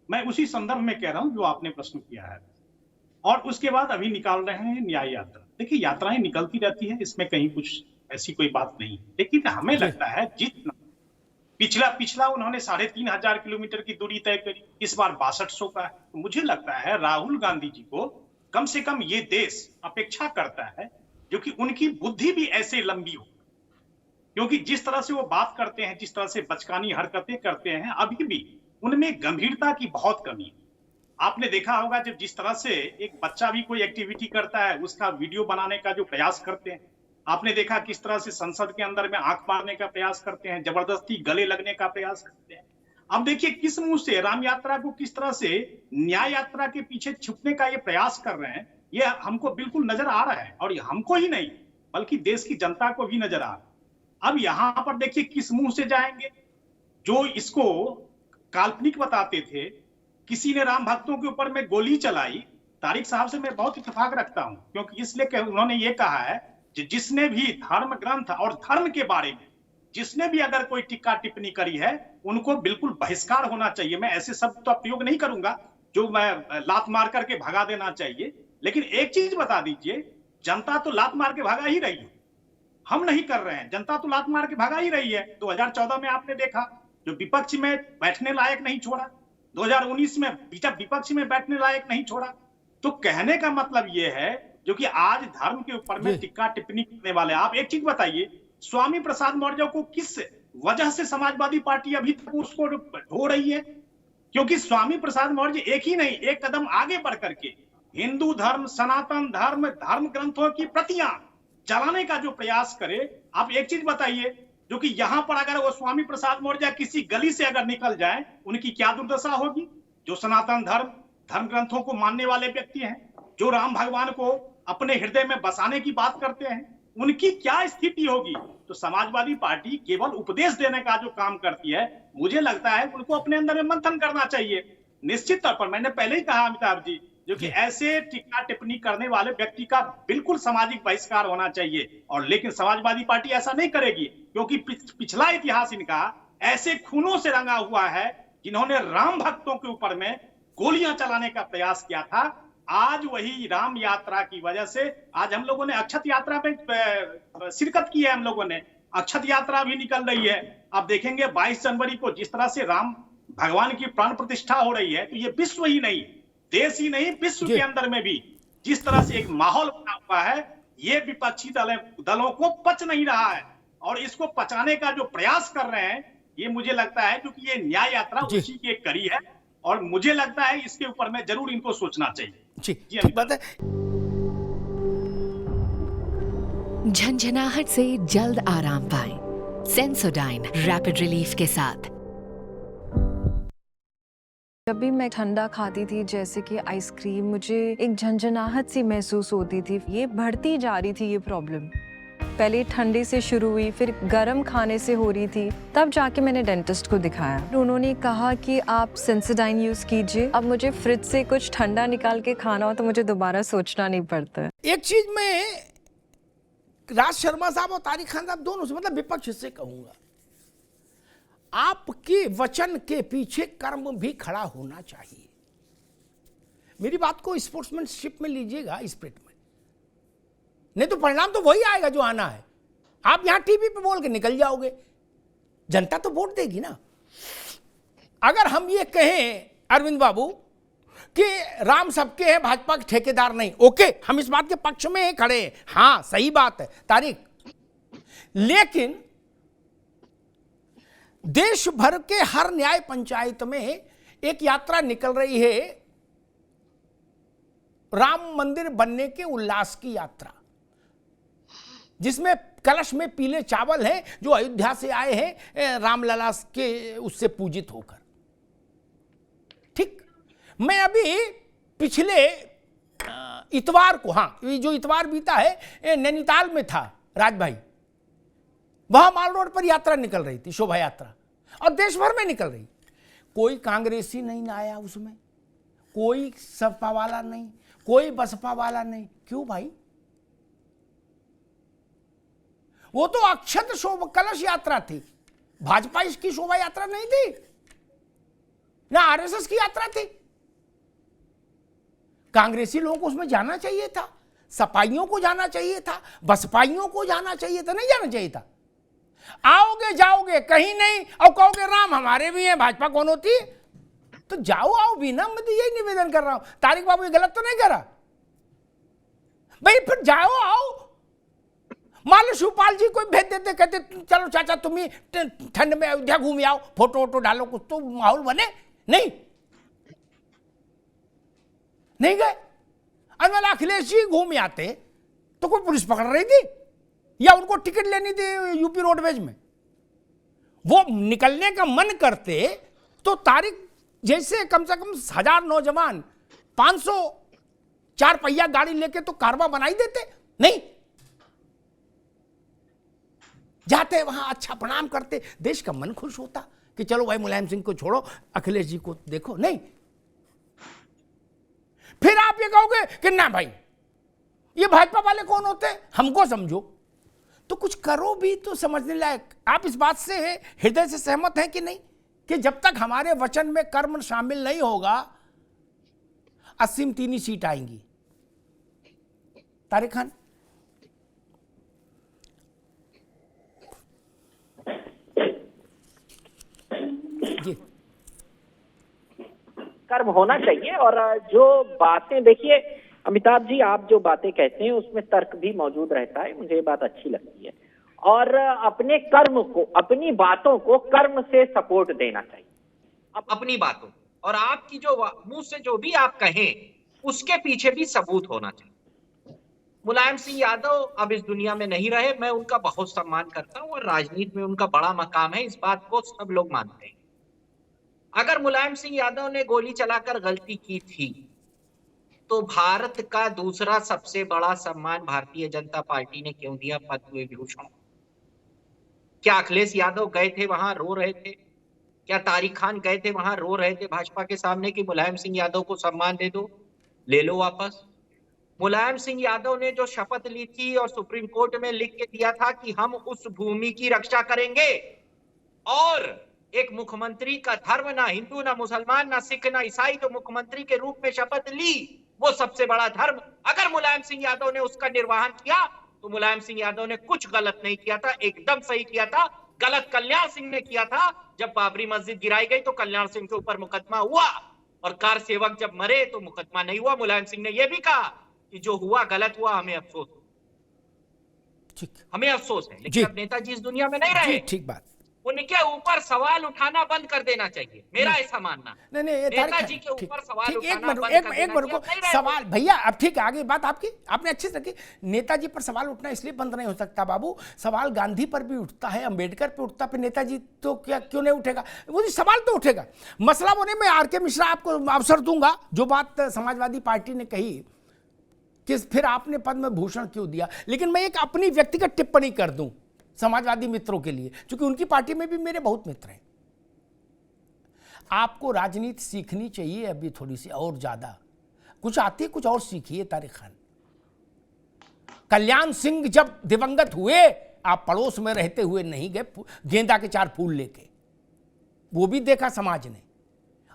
मैं उसी संदर्भ में कह रहा हूं जो आपने प्रश्न किया है, और उसके बाद अभी निकाल रहे हैं न्याय यात्रा। देखिए यात्राएं निकलती रहती है, इसमें कहीं कुछ ऐसी कोई बात नहीं, लेकिन हमें लगता है जितना पिछला उन्होंने 3500 किलोमीटर की दूरी तय करी, इस बार 6200 का है। तो मुझे लगता है राहुल गांधी जी को कम से कम ये देश अपेक्षा करता है जो कि उनकी बुद्धि भी ऐसे लंबी हो, क्योंकि जिस तरह से वो बात करते हैं, जिस तरह से बचकानी हरकतें करते हैं, अभी भी उनमें गंभीरता की बहुत कमी है। आपने देखा होगा जब जिस तरह से एक बच्चा भी कोई एक्टिविटी करता है उसका वीडियो बनाने का जो प्रयास करते हैं, आपने देखा किस तरह से संसद के अंदर में आंख मारने का प्रयास करते हैं, जबरदस्ती गले लगने का प्रयास करते हैं। अब देखिए किस मुंह से राम यात्रा को किस तरह से न्याय यात्रा के पीछे छुपने का ये प्रयास कर रहे हैं, ये हमको बिल्कुल नजर आ रहा है, और हमको ही नहीं बल्कि देश की जनता को भी नजर आ रहा है। अब यहां पर देखिए किस मुंह से जाएंगे, जो इसको काल्पनिक बताते थे, किसी ने राम भक्तों के ऊपर में गोली चलाई। तारिक साहब से मैं बहुत इत्तेफाक रखता हूं, क्योंकि इसलिए उन्होंने ये कहा है कि जिसने भी धर्म ग्रंथ और धर्म के बारे में जिसने भी अगर कोई टिक्का टिप्पणी करी है उनको बिल्कुल बहिष्कार होना चाहिए। मैं ऐसे शब्द तो प्रयोग नहीं करूंगा जो मैं लात मार करके भगा देना चाहिए, लेकिन एक चीज बता दीजिए, जनता तो लात मार के भगा ही रही है, हम नहीं कर रहे हैं, जनता तो लात मार के भगा ही रही है। 2014 में आपने देखा जो विपक्ष में बैठने लायक नहीं छोड़ा, 2019 में विपक्ष में बैठने लायक नहीं छोड़ा। तो कहने का मतलब ये है, जो कि आज धर्म के ऊपर में टिक्का टिप्पणी करने वाले, आप एक चीज बताइए, स्वामी प्रसाद मौर्य को किस वजह से समाजवादी पार्टी अभी तक उसको ढो रही है? क्योंकि स्वामी प्रसाद मौर्य एक ही नहीं, एक कदम आगे बढ़ करके हिंदू धर्म, सनातन धर्म, धर्म ग्रंथों की प्रतियां चलाने का जो प्रयास करे। आप एक चीज बताइए, जो कि यहां पर अगर वो स्वामी प्रसाद मौर्य किसी गली से अगर निकल जाए, उनकी क्या दुर्दशा होगी? जो सनातन धर्म ग्रंथों को मानने वाले व्यक्ति हैं, जो राम भगवान को अपने हृदय में बसाने की बात करते हैं, उनकी क्या स्थिति होगी? तो समाजवादी पार्टी केवल उपदेश देने का जो काम करती है, मुझे लगता है उनको अपने अंदर में मंथन करना चाहिए। निश्चित तौर पर मैंने पहले ही कहा अमिताभ जी, जो कि ऐसे टिक्का टिप्पणी करने वाले व्यक्ति का बिल्कुल सामाजिक बहिष्कार होना चाहिए। और लेकिन समाजवादी पार्टी ऐसा नहीं करेगी, क्योंकि पिछला इतिहास इनका ऐसे खूनों से रंगा हुआ है, जिन्होंने राम भक्तों के ऊपर में गोलियां चलाने का प्रयास किया था। आज वही राम यात्रा की वजह से आज हम लोगों ने अक्षत यात्रा में शिरकत की है। हम लोगों ने अक्षत यात्रा भी निकल रही है। आप देखेंगे 22 जनवरी को जिस तरह से राम भगवान की प्राण प्रतिष्ठा हो रही है, तो ये विश्व ही नहीं, देश ही नहीं, विश्व के अंदर में भी जिस तरह से एक माहौल बना हुआ है, ये विपक्षी दलों को पच नहीं रहा है। और इसको पचाने का जो प्रयास कर रहे हैं, ये मुझे लगता है क्योंकि ये न्याय यात्रा उसी के कड़ी है। और मुझे लगता है इसके ऊपर में जरूर इनको सोचना चाहिए। जी, ठीक बात है। झंझनाहट से जल्द आराम पाएं। सेंसोडाइन रैपिड रिलीफ के साथ। जब भी मैं ठंडा खाती थी, जैसे कि आइसक्रीम, मुझे एक झंझनाहट सी महसूस होती थी। ये बढ़ती जा रही थी ये प्रॉब्लम। पहले ठंडे से शुरू हुई, फिर गर्म खाने से हो रही थी। तब जाके मैंने डेंटिस्ट को दिखाया। उन्होंने कहा कि आप सेंसोडाइन यूज कीजिए। अब मुझे फ्रिज से कुछ ठंडा निकाल के खाना हो तो मुझे दोबारा सोचना नहीं पड़ता। एक चीज मैं राज शर्मा साहब और तारिक खान साहब दोनों से, मतलब विपक्ष से कहूंगा, आपके वचन के पीछे कर्म भी खड़ा होना चाहिए। मेरी बात को स्पोर्ट्समैनशिप में लीजिएगा, स्पिरिट में, नहीं तो परिणाम तो वही आएगा जो आना है। आप यहां टीवी पे बोल के निकल जाओगे, जनता तो वोट देगी ना। अगर हम ये कहें अरविंद बाबू कि राम सबके हैं, भाजपा के ठेकेदार नहीं, ओके, हम इस बात के पक्ष में खड़े हैं, हाँ सही बात है तारिक। लेकिन देश भर के हर न्याय पंचायत में एक यात्रा निकल रही है, राम मंदिर बनने के उल्लास की यात्रा, जिसमें कलश में पीले चावल हैं जो अयोध्या से आए हैं रामलला के उससे पूजित होकर। ठीक, मैं अभी पिछले इतवार को, हाँ ये जो इतवार बीता है, नैनीताल में था राज भाई, वहां माल रोड पर यात्रा निकल रही थी, शोभा यात्रा, और देश भर में निकल रही। कोई कांग्रेसी नहीं आया उसमें, कोई सपा वाला नहीं, कोई बसपा वाला नहीं। क्यों भाई? वो तो अक्षत शोभा कलश यात्रा थी, भाजपा इसकी शोभा यात्रा नहीं थी, ना आरएसएस की यात्रा थी। कांग्रेसी लोगों को उसमें जाना चाहिए था, सपाइयों को जाना चाहिए था, बसपाइयों को जाना चाहिए था, नहीं जाना चाहिए था। आओगे जाओगे कहीं नहीं और कहोगे राम हमारे भी हैं, भाजपा कौन होती है? तो जाओ आओ भी ना, मैं तो यही निवेदन कर रहा हूं। तारिक बाबू ये गलत तो नहीं करा भाई? फिर जाओ आओ। मान लो शिवपाल जी कोई भेज देते, कहते चलो चाचा तुम ही ठंड में अयोध्या घूम आओ, फोटो वोटो डालो, कुछ तो माहौल बने। नहीं गए। अनवाला अखिलेश जी घूम आते तो कोई पुलिस पकड़ रही थी या उनको टिकट लेनी थी यूपी रोडवेज में? वो निकलने का मन करते तो तारिक जैसे कम से कम 1000 नौजवान 500 4 पहिया गाड़ी लेके तो कारवां बनाई देते। नहीं, जाते वहां अच्छा प्रणाम करते, देश का मन खुश होता कि चलो भाई मुलायम सिंह को छोड़ो, अखिलेश जी को देखो। नहीं, फिर आप ये कहोगे कि ना भाई ये भाजपा वाले कौन होते, हमको समझो। तो कुछ करो भी तो समझने लायक। आप इस बात से हृदय से सहमत हैं कि नहीं, कि जब तक हमारे वचन में कर्म शामिल नहीं होगा, असीम 3 ही सीट आएंगी? तारिक खान। जी कर्म होना चाहिए। और जो बातें, देखिए अमिताभ जी, आप जो बातें कहते हैं उसमें तर्क भी मौजूद रहता है, मुझे ये बात अच्छी लगती है। और अपने कर्म को, अपनी बातों को कर्म से सपोर्ट देना चाहिए, अपनी बातों, और आपकी जो मुंह से जो भी आप कहें उसके पीछे भी सबूत होना चाहिए। मुलायम सिंह यादव अब इस दुनिया में नहीं रहे, मैं उनका बहुत सम्मान करता हूं और राजनीति में उनका बड़ा मकाम है, इस बात को सब लोग मानते हैं। अगर मुलायम सिंह यादव ने गोली चलाकर गलती की थी तो भारत का दूसरा सबसे बड़ा सम्मान भारतीय जनता पार्टी ने क्यों दिया, पद्म विभूषण? क्या अखिलेश यादव गए थे वहां रो रहे थे? क्या तारिक खान गए थे वहां रो रहे थे भाजपा के सामने कि मुलायम सिंह यादव को सम्मान दे दो, ले लो वापस? मुलायम सिंह यादव ने जो शपथ ली थी और सुप्रीम कोर्ट में लिख के दिया था कि हम उस भूमि की रक्षा करेंगे, और एक मुख्यमंत्री का धर्म ना हिंदू ना मुसलमान ना सिख ना ईसाई, जो मुख्यमंत्री के रूप में शपथ ली वो सबसे बड़ा धर्म, अगर मुलायम सिंह यादव ने उसका निर्वहन किया तो मुलायम सिंह यादव ने कुछ गलत नहीं किया था, एकदम सही किया था। गलत कल्याण सिंह ने किया था, जब बाबरी मस्जिद गिराई गई तो कल्याण सिंह के ऊपर मुकदमा हुआ, और कार सेवक जब मरे तो मुकदमा नहीं हुआ। मुलायम सिंह ने यह भी कहा कि जो हुआ गलत हुआ, हमें अफसोस, हमें अफसोस है, लेकिन अब नेताजी इस दुनिया में नहीं रहे। ठीक बात। उनके ऊपर सवाल उठाना बंद कर देना चाहिए, मेरा ऐसा मानना। नहीं, नेताजी के ऊपर सवाल उठाना बंद कर देना चाहिए। सवाल भैया, अब ठीक है, आगे बात आपकी, आपने अच्छे से रखी। नेताजी पर सवाल उठना इसलिए बंद नहीं हो सकता बाबू, सवाल गांधी पर भी उठता है, अंबेडकर पर उठता है, नेताजी तो क्या क्यों नहीं उठेगा? वो सवाल तो उठेगा। मसला वो नहीं, मैं आर के मिश्रा आपको अवसर दूंगा, जो बात समाजवादी पार्टी ने कही कि फिर आपने पद्म भूषण क्यों दिया, लेकिन मैं एक अपनी व्यक्तिगत टिप्पणी कर दूं समाजवादी मित्रों के लिए, क्योंकि उनकी पार्टी में भी मेरे बहुत मित्र हैं। आपको राजनीति सीखनी चाहिए अभी थोड़ी सी और ज्यादा, कुछ आती है, कुछ और सीखिए। तारिक खान, कल्याण सिंह जब दिवंगत हुए, आप पड़ोस में रहते हुए नहीं गए गेंदा के 4 फूल लेके, वो भी देखा समाज ने।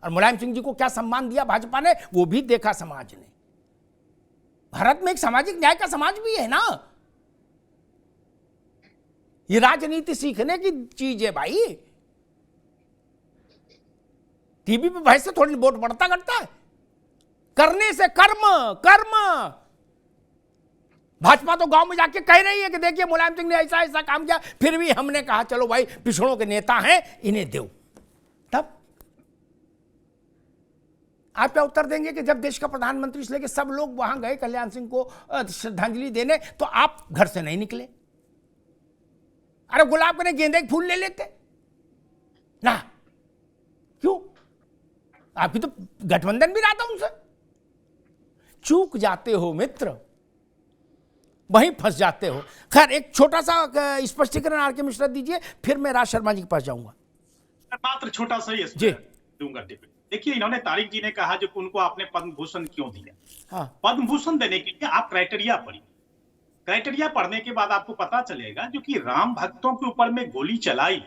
और मुलायम सिंह जी को क्या सम्मान दिया भाजपा ने, वो भी देखा समाज ने। भारत में एक सामाजिक न्याय का समाज भी है ना, ये राजनीति सीखने की चीज है भाई। टीवी पे बहस से थोड़ी वोट बढ़ता करता है, करने से कर्म कर्म। भाजपा तो गांव में जाके कह रही है कि देखिए मुलायम सिंह ने ऐसा ऐसा काम किया, फिर भी हमने कहा चलो भाई पिछड़ों के नेता हैं, इन्हें दो। तब आप क्या उत्तर देंगे कि जब देश का प्रधानमंत्री से लेकर सब लोग वहां गए कल्याण सिंह को श्रद्धांजलि देने, तो आप घर से नहीं निकले? अरे गुलाब के गेंदे के फूल ले लेते ना, क्यों? आपकी तो गठबंधन भी रहा था उनसे। चूक जाते हो मित्र, वहीं फंस जाते हो। खैर, एक छोटा सा स्पष्टीकरण आर के मिश्रा दीजिए, फिर मैं राज शर्मा जी के पास जाऊंगा। मात्र छोटा सा ही दूंगा टिप्पणी। देखिए, इन्होंने तारिक जी ने कहा जो उनको आपने पद्म भूषण क्यों दिया। हाँ। पद्म भूषण देने के लिए आप क्राइटेरिया पढ़िए। क्राइटेरिया पढ़ने के बाद आपको पता चलेगा जो कि राम भक्तों के ऊपर में गोली चलाई,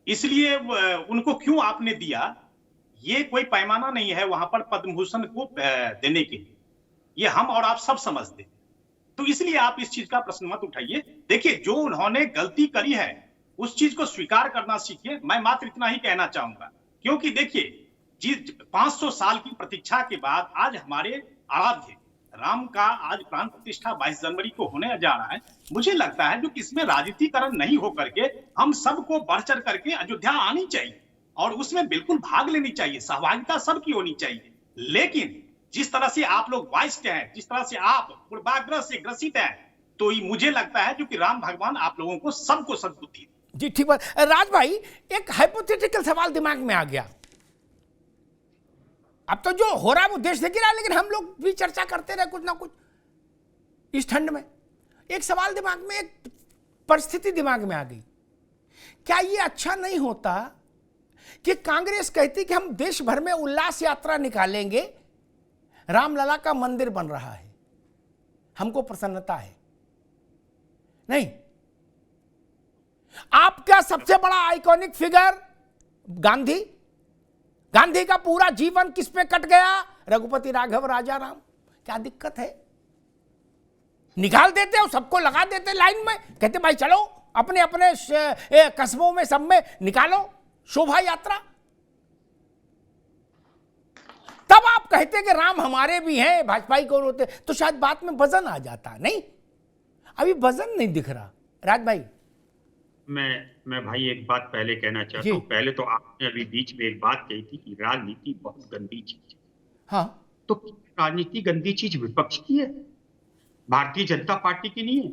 इसलिए उनको क्यों आपने दिया, ये कोई पैमाना नहीं है वहां पर पद्म भूषण को देने के लिए। ये हम और आप सब समझते, तो इसलिए आप इस चीज का प्रश्न मत उठाइए। देखिए, जो उन्होंने गलती करी है उस चीज को स्वीकार करना सीखिए। मैं मात्र इतना ही कहना चाहूंगा, क्योंकि देखिए, जी 500 साल की प्रतीक्षा के बाद आज हमारे आराध्य राम का आज प्राण प्रतिष्ठा 22 जनवरी को होने जा रहा है। मुझे लगता है जो कि इसमें राजनीतिकरण नहीं हो करके हम सबको बढ़ चढ़ करके अयोध्या आनी चाहिए और उसमें बिल्कुल भाग लेनी चाहिए, सहभागिता सबकी होनी चाहिए। लेकिन जिस तरह से आप लोग वाइस्ड हैं, जिस तरह से आप पूर्वाग्रह से ग्रसित हैं, तो मुझे लगता है जो कि राम भगवान आप लोगों को सबको सद्बुद्धि। जी ठीक बात। राज भाई, एक हाइपोथेटिकल सवाल दिमाग में आ गया। अब तो जो हो रहा है वो देश देख रहा है, लेकिन हम लोग भी चर्चा करते रहे कुछ ना कुछ इस ठंड में। एक सवाल दिमाग में, एक परिस्थिति दिमाग में आ गई। क्या ये अच्छा नहीं होता कि कांग्रेस कहती कि हम देश भर में उल्लास यात्रा निकालेंगे, रामलला का मंदिर बन रहा है, हमको प्रसन्नता है? नहीं, आपका सबसे बड़ा आइकॉनिक फिगर गांधी, गांधी का पूरा जीवन किस पे कट गया? रघुपति राघव राजा राम। क्या दिक्कत है? निकाल देते हो, सबको लगा देते लाइन में, कहते भाई चलो अपने अपने कस्बों में सब में निकालो शोभा यात्रा। तब आप कहते कि राम हमारे भी हैं, भाजपाई कौन होते, तो शायद बात में वजन आ जाता। नहीं, अभी वजन नहीं दिख रहा। राज भाई, मैं भाई एक बात पहले कहना चाहता हूँ। पहले तो आपने अभी बीच में एक बात कही थी कि राजनीति बहुत गंदी चीज है। हाँ, तो राजनीति गंदी चीज विपक्ष की है, भारतीय जनता पार्टी की नहीं है।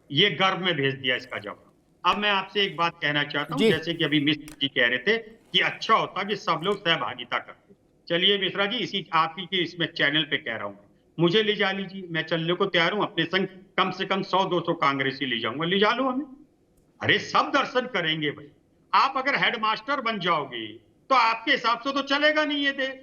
ये गर्व में भेज दिया इसका जवाब। अब मैं आपसे एक बात कहना चाहता हूँ, जैसे कि अभी मिश्रा जी कह रहे थे कि अच्छा होता कि सब लोग सहभागिता करते। चलिए मिश्रा जी, इसी आप ही के इसमें चैनल पे कह रहा हूँ, मुझे ले जा लीजिए, मैं चलने को तैयार हूँ। अपने संग कम से कम 100-200 कांग्रेसी ले जाऊंगा, ले जा लो हमें। अरे सब दर्शन करेंगे भाई। आप अगर हेडमास्टर बन जाओगे तो आपके हिसाब से तो चलेगा नहीं ये देश,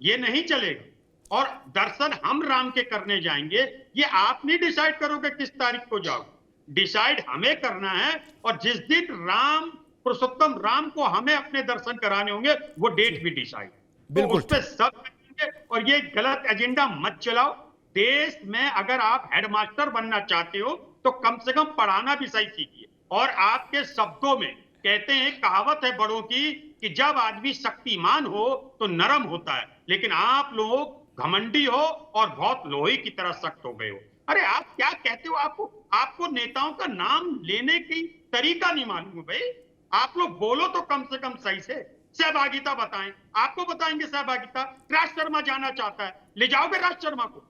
ये नहीं चलेगा। और दर्शन हम राम के करने जाएंगे, ये आप नहीं डिसाइड करोगे किस तारीख को जाओ, डिसाइड हमें करना है। और जिस दिन राम पुरुषोत्तम राम को हमें अपने दर्शन कराने होंगे, वो डेट भी डिसाइड, बिल्कुल उस पर सब करेंगे। और ये गलत एजेंडा मत चलाओ। देश में अगर आप हेडमास्टर बनना चाहते हो तो कम से कम पढ़ाना भी सही सीखिए। और आपके शब्दों में कहते हैं, कहावत है बड़ों की कि जब आदमी शक्तिमान हो तो नरम होता है, लेकिन आप लोग घमंडी हो और बहुत लोहे की तरह सख्त हो गए हो। अरे आप क्या कहते हो? आपको नेताओं का नाम लेने की तरीका नहीं मालूम है भाई। आप लोग बोलो तो कम से कम सही से। सहभागिता बताएं, आपको बताएंगे सहभागिता। राज शर्मा जाना चाहता है, ले जाओगे राज शर्मा को?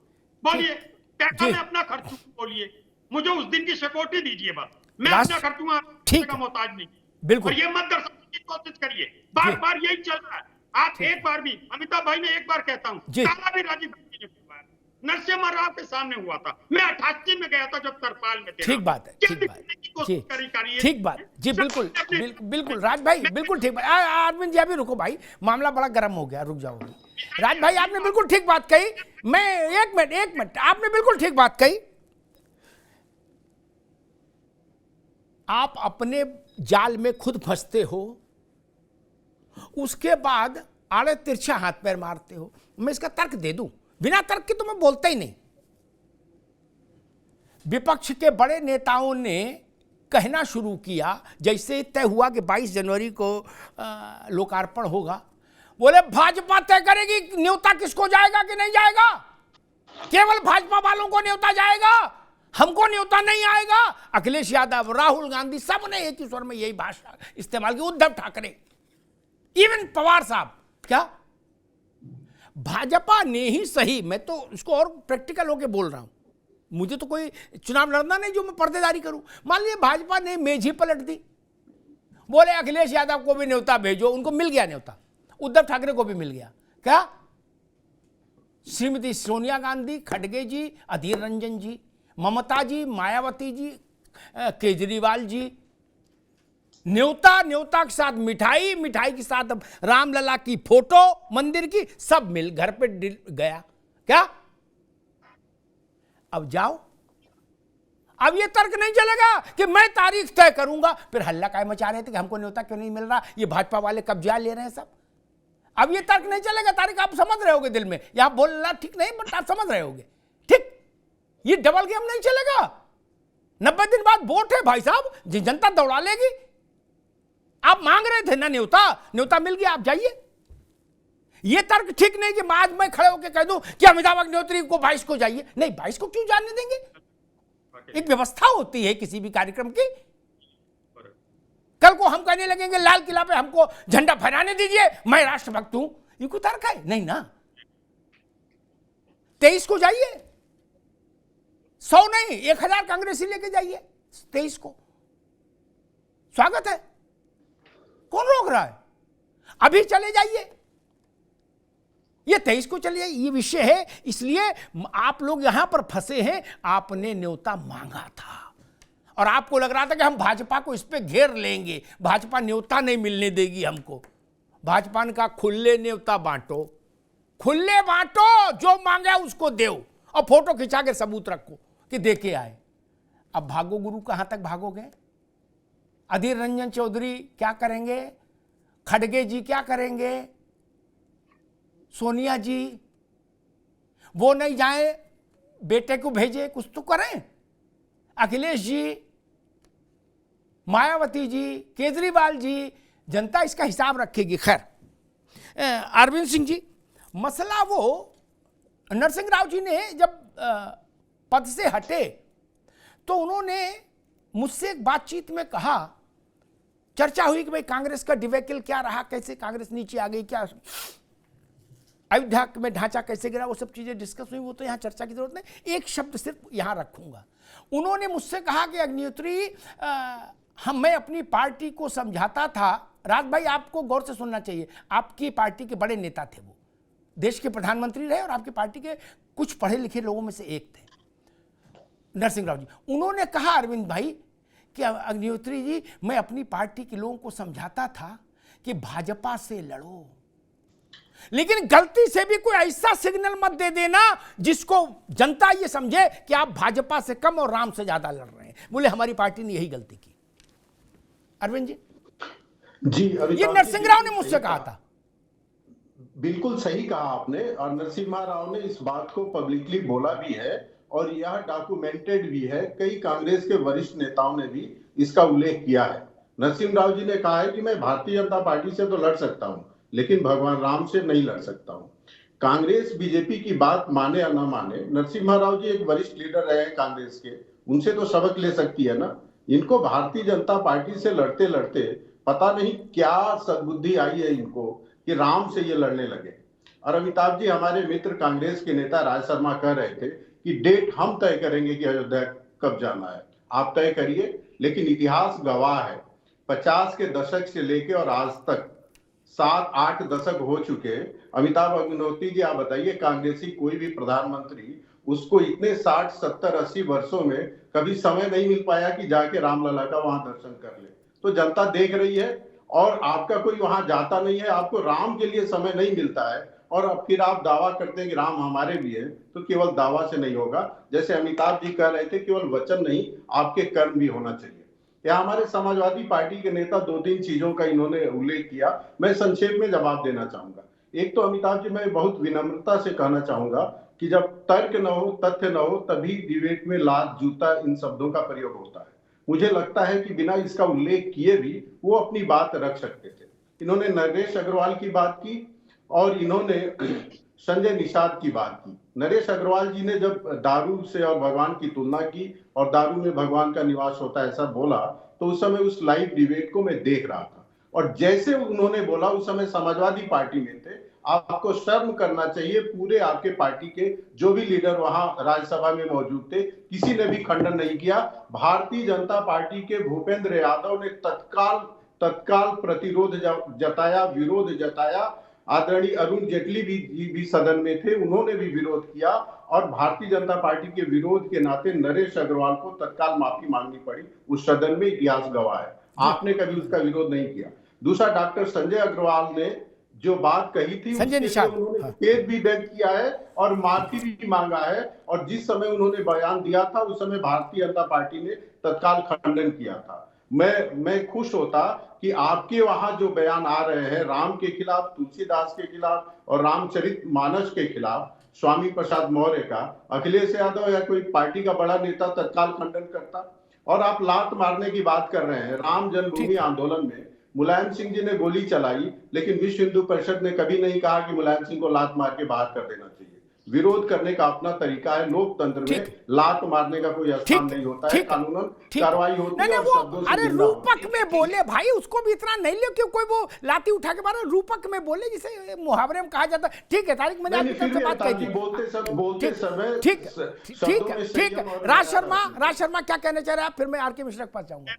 बोलिए, पैसा में अपना खर्च बोलिए, मुझे उस दिन की सिक्योरिटी दीजिए बस, मैं अपना खर्चूंगा, का मोहताज नहीं। बिल्कुल, और ये मत दर्शाने की कोशिश करिए। बार बार यही चल रहा है। आप एक बार भी, अमिताभ भाई मैं एक बार कहता हूँ, काला भी राजीव गांधी ने हुआ है, नरसिम्हा राव के सामने हुआ था, मैं 88 में गया था जब तरपाल में थे। ठीक बात है, ठीक बात जी, ठीक बात जी, बिल्कुल बिल्कुल राज भाई, बिल्कुल ठीक बात। अरविंद जी अभी रुको भाई, मामला बड़ा गर्म हो गया, रुक जाओ। राज भाई आपने बिल्कुल ठीक बात कही। मैं एक मिनट, आपने बिल्कुल ठीक बात कही। आप अपने जाल में खुद फंसते हो, उसके बाद आड़े तिरछा हाथ पैर मारते हो। मैं इसका तर्क दे दूं, बिना तर्क के तो मैं बोलता ही नहीं। विपक्ष के बड़े नेताओं ने कहना शुरू किया, जैसे तय हुआ कि 22 जनवरी को लोकार्पण होगा, बोले भाजपा तय करेगी न्योता किसको जाएगा कि नहीं जाएगा, केवल भाजपा वालों को न्योता जाएगा, हमको न्योता नहीं आएगा। अखिलेश यादव, राहुल गांधी, सब ने एक ही स्वर में यही भाषा इस्तेमाल की। उद्धव ठाकरे, इवन पवार साहब, क्या भाजपा ने ही सही, मैं तो इसको और प्रैक्टिकल होके बोल रहा हूं, मुझे तो कोई चुनाव लड़ना नहीं जो मैं पर्देदारी करूं। मान लीजिए भाजपा ने मेज ही पलट दी, बोले अखिलेश यादव को भी न्योता भेजो, उनको मिल गया न्योता, उद्धव ठाकरे को भी मिल गया। क्या श्रीमती सोनिया गांधी, खड़गे जी, अधीर रंजन जी, ममता जी, मायावती जी, केजरीवाल जी, न्योता के साथ मिठाई, मिठाई के साथ रामलला की फोटो मंदिर की, सब मिल घर पे गया। क्या अब जाओ, अब ये तर्क नहीं चलेगा कि मैं तारीख तय करूंगा। फिर हल्ला काय मचा रहे थे कि हमको न्योता क्यों नहीं मिल रहा, ये भाजपा वाले कब्जा ले रहे हैं सब। अब ये तर्क नहीं चलेगा, तारीख आप समझ रहे होगे दिल में, यहां बोलना ठीक नहीं, बट आप समझ रहे होगे। ठीक, ये डबल गेम नहीं चलेगा। 90 दिन बाद वोट है भाई साहब, जनता दौड़ा लेगी। आप मांग रहे थे ना न्योता मिल गया, आप जाइए। ये तर्क ठीक नहीं कि आज मैं खड़े होकर कह दूं कि अमिताभ अग्निहोत्री को 22 को जाइए। नहीं, 22 को क्यों जाने देंगे? एक व्यवस्था होती है किसी भी कार्यक्रम की। कल को हम कहने लगेंगे लाल किला पे हमको झंडा फहराने दीजिए, मैं राष्ट्रभक्त हूं, ये कोई तर्क है? नहीं ना। 23 को जाइए, 100 नहीं 1000 कांग्रेसी लेके जाइए 23 को, स्वागत है, कौन रोक रहा है? अभी चले जाइए, ये 23 को चले जाइए। ये विषय है, इसलिए आप लोग यहां पर फंसे हैं। आपने न्योता मांगा था और आपको लग रहा था कि हम भाजपा को इस पे घेर लेंगे, भाजपा न्योता नहीं मिलने देगी हमको। भाजपा ने कहा खुले न्योता बांटो, खुले बांटो, जो मांगा उसको दो और फोटो खिंचा के सबूत रखो कि देके आए। अब भागो गुरु, कहां तक भागोगे? अधीर रंजन चौधरी क्या करेंगे? खड़गे जी क्या करेंगे? सोनिया जी वो नहीं जाए, बेटे को भेजे, कुछ तो करें। अखिलेश जी, मायावती जी, केजरीवाल जी, जनता इसका हिसाब रखेगी। खैर, अरविंद सिंह जी, मसला वो नरसिंह राव जी ने जब पद से हटे तो उन्होंने मुझसे एक बातचीत में कहा, चर्चा हुई कि भाई कांग्रेस का डिवेकल क्या रहा, कैसे कांग्रेस नीचे आ गई, क्या अयोध्या में ढांचा कैसे गिरा, वो सब चीजें डिस्कस हुई, वो तो यहाँ चर्चा की जरूरत नहीं। एक शब्द सिर्फ यहाँ रखूंगा। उन्होंने मुझसे कहा कि अग्निहोत्री मैं अपनी पार्टी को समझाता था। राज भाई आपको गौर से सुनना चाहिए, आपकी पार्टी के बड़े नेता थे, वो देश के प्रधानमंत्री रहे और आपकी पार्टी के कुछ पढ़े लिखे लोगों में से एक थे नरसिंह राव जी। उन्होंने कहा अरविंद भाई कि अग्निहोत्री जी, मैं अपनी पार्टी के लोगों को समझाता था कि भाजपा से लड़ो, लेकिन गलती से भी कोई ऐसा सिग्नल मत दे देना जिसको जनता ये समझे कि आप भाजपा से कम और राम से ज्यादा लड़ रहे हैं। बोले हमारी पार्टी ने यही गलती की। अरविंद जी, ये नरसिंह राव ने मुझसे कहा था। बिल्कुल सही कहा आपने, और नरसिम्हा राव ने इस बात को पब्लिकली बोला भी है और यह डॉक्यूमेंटेड भी है। कई कांग्रेस के वरिष्ठ नेताओं ने भी इसका उल्लेख किया है। नरसिम्हा राव जी ने कहा है कि मैं भारतीय जनता पार्टी से तो लड़ सकता हूं, लेकिन भगवान राम से नहीं लड़ सकता हूं। कांग्रेस बीजेपी की बात माने या ना माने, नरसिम्हा राव जी एक वरिष्ठ लीडर रहे हैं कांग्रेस के, उनसे तो सबक ले सकती है ना। इनको भारतीय जनता पार्टी से लड़ते लड़ते पता नहीं क्या सद्बुद्धि आई है इनको कि राम से ये लड़ने लगे। और अमिताभ जी, हमारे मित्र कांग्रेस के नेता राज शर्मा कह रहे थे कि डेट हम तय करेंगे कि अयोध्या कब जाना है, आप तय करिए। लेकिन इतिहास गवाह है, 50 के दशक से लेके और आज तक 7-8 दशक हो चुके। अमिताभ अग्निहोत्री जी, आप बताइए, कांग्रेसी कोई भी प्रधानमंत्री, उसको इतने 60, 70, 80 वर्षों में कभी समय नहीं मिल पाया कि जाके रामलला का वहां दर्शन कर ले। तो जनता देख रही है और आपका कोई वहां जाता नहीं है, आपको राम के लिए समय नहीं मिलता है, और अब फिर आप दावा करते हैं कि राम हमारे भी है। तो केवल दावा से नहीं होगा, जैसे अमिताभ जी कह रहे थे, केवल वचन नहीं, आपके कर्म भी होना चाहिए। या हमारे समाजवादी पार्टी के नेता 2-3 चीजों का इन्होंने उल्लेख किया, मैं संक्षेप में जवाब देना चाहूंगा। एक तो अमिताभ जी, मैं बहुत विनम्रता से कहना चाहूंगा कि जब तर्क न हो, तथ्य न हो, तभी डिबेट में लात, जूता, इन शब्दों का प्रयोग होता है। मुझे लगता है कि बिना इसका उल्लेख किए भी वो अपनी बात रख सकते थे। इन्होंने नरेश अग्रवाल की बात की और इन्होंने संजय निषाद की बात की। नरेश अग्रवाल जी ने जब दारू से और भगवान की तुलना की और दारू में भगवान का निवास होता है ऐसा बोला, तो उस समय उस लाइव डिबेट को मैं देख रहा था, और जैसे उन्होंने बोला उस समय समाजवादी पार्टी में थे। आपको शर्म करना चाहिए, पूरे आपके पार्टी के जो भी लीडर वहां राज्यसभा में मौजूद थे, किसी ने भी खंडन नहीं किया। भारतीय जनता पार्टी के भूपेंद्र यादव ने तत्काल प्रतिरोध जताया, विरोध जताया। आदरणीय अरुण जेटली भी सदन में थे, उन्होंने भी विरोध किया, और भारतीय जनता पार्टी के विरोध के नाते नरेश अग्रवाल को तत्काल माफी मांगनी पड़ी। उस सदन में इतिहास गवाह है, आपने कभी उसका विरोध नहीं किया। दूसरा, डॉक्टर संजय अग्रवाल ने जो बात कही थी उन्होंने खेद भी व्यक्त किया है और माफी भी मांगा है, और जिस समय उन्होंने बयान दिया था उस समय भारतीय जनता पार्टी ने तत्काल खंडन किया था। मैं खुश होता कि आपके वहां जो बयान आ रहे हैं राम के खिलाफ, तुलसीदास के खिलाफ और रामचरितमानस के खिलाफ, स्वामी प्रसाद मौर्य का, अखिलेश यादव या कोई पार्टी का बड़ा नेता तत्काल खंडन करता। और आप लात मारने की बात कर रहे हैं। राम जन्मभूमि आंदोलन में मुलायम सिंह जी ने गोली चलाई, लेकिन विश्व हिंदू परिषद ने कभी नहीं कहा कि मुलायम सिंह को लात मार के बाहर कर देना चाहिए। विरोध करने का अपना तरीका है, लोकतंत्र में लात मारने का कोई स्थान नहीं होता है, कानूनन कार्रवाई होती है। अरे रूपक में बोले भाई, उसको भी इतना नहीं ले कि कोई वो लाती उठा के मारे, रूपक में बोले जिसे मुहावरे में कहा जाता है। ठीक है, तारिक मैंने आपकी तरफ से बात कही थी, बोलते समय ठीक। राज शर्मा क्या कहना चाह रहे हैं आप, फिर मैं आर के मिश्रा के पास जाऊंगा।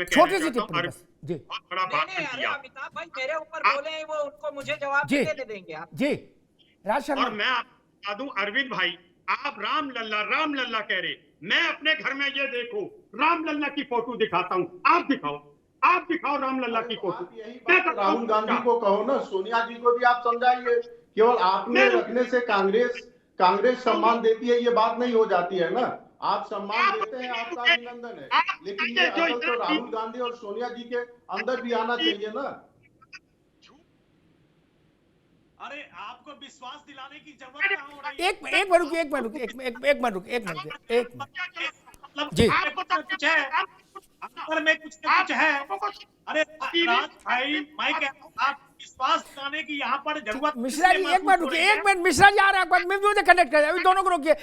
छोटी सी टिप्पणी जी। अमिताभ भाई मेरे ऊपर बोले, वो उनको मुझे जवाब दे देंगे आप जी। राज शर्मा, और मैं आपको बता दूं अरविंद भाई, आप राम लल्ला कह रहे, मैं अपने घर में ये देखो राम लल्ला की फोटो दिखाता हूं, आप दिखाओ राम लल्ला की फोटो। राहुल गांधी को कहो ना, सोनिया जी को भी आप समझाइए। केवल आपने रखने से कांग्रेस सम्मान देती है, ये बात नहीं हो जाती है ना। आप सम्मान देते हैं, आपका अभिनंदन है, लेकिन ये अकल तो राहुल गांधी और सोनिया जी के अंदर भी आना चाहिए ना। अरे आपको विश्वास दिलाने की जरूरत कहां हो रही है? एक मिनट जी। कुछ है अंदर में कुछ है। अरे राज भाई, मैं कहता हूं आप विश्वास दिलाने की यहाँ पर जरूरत मिश्रा जी एक मिनट रुकिए, एक मिनट मिश्रा जी आ रहे हैं, मुझे कनेक्ट कर अभी दोनों को रोकिए।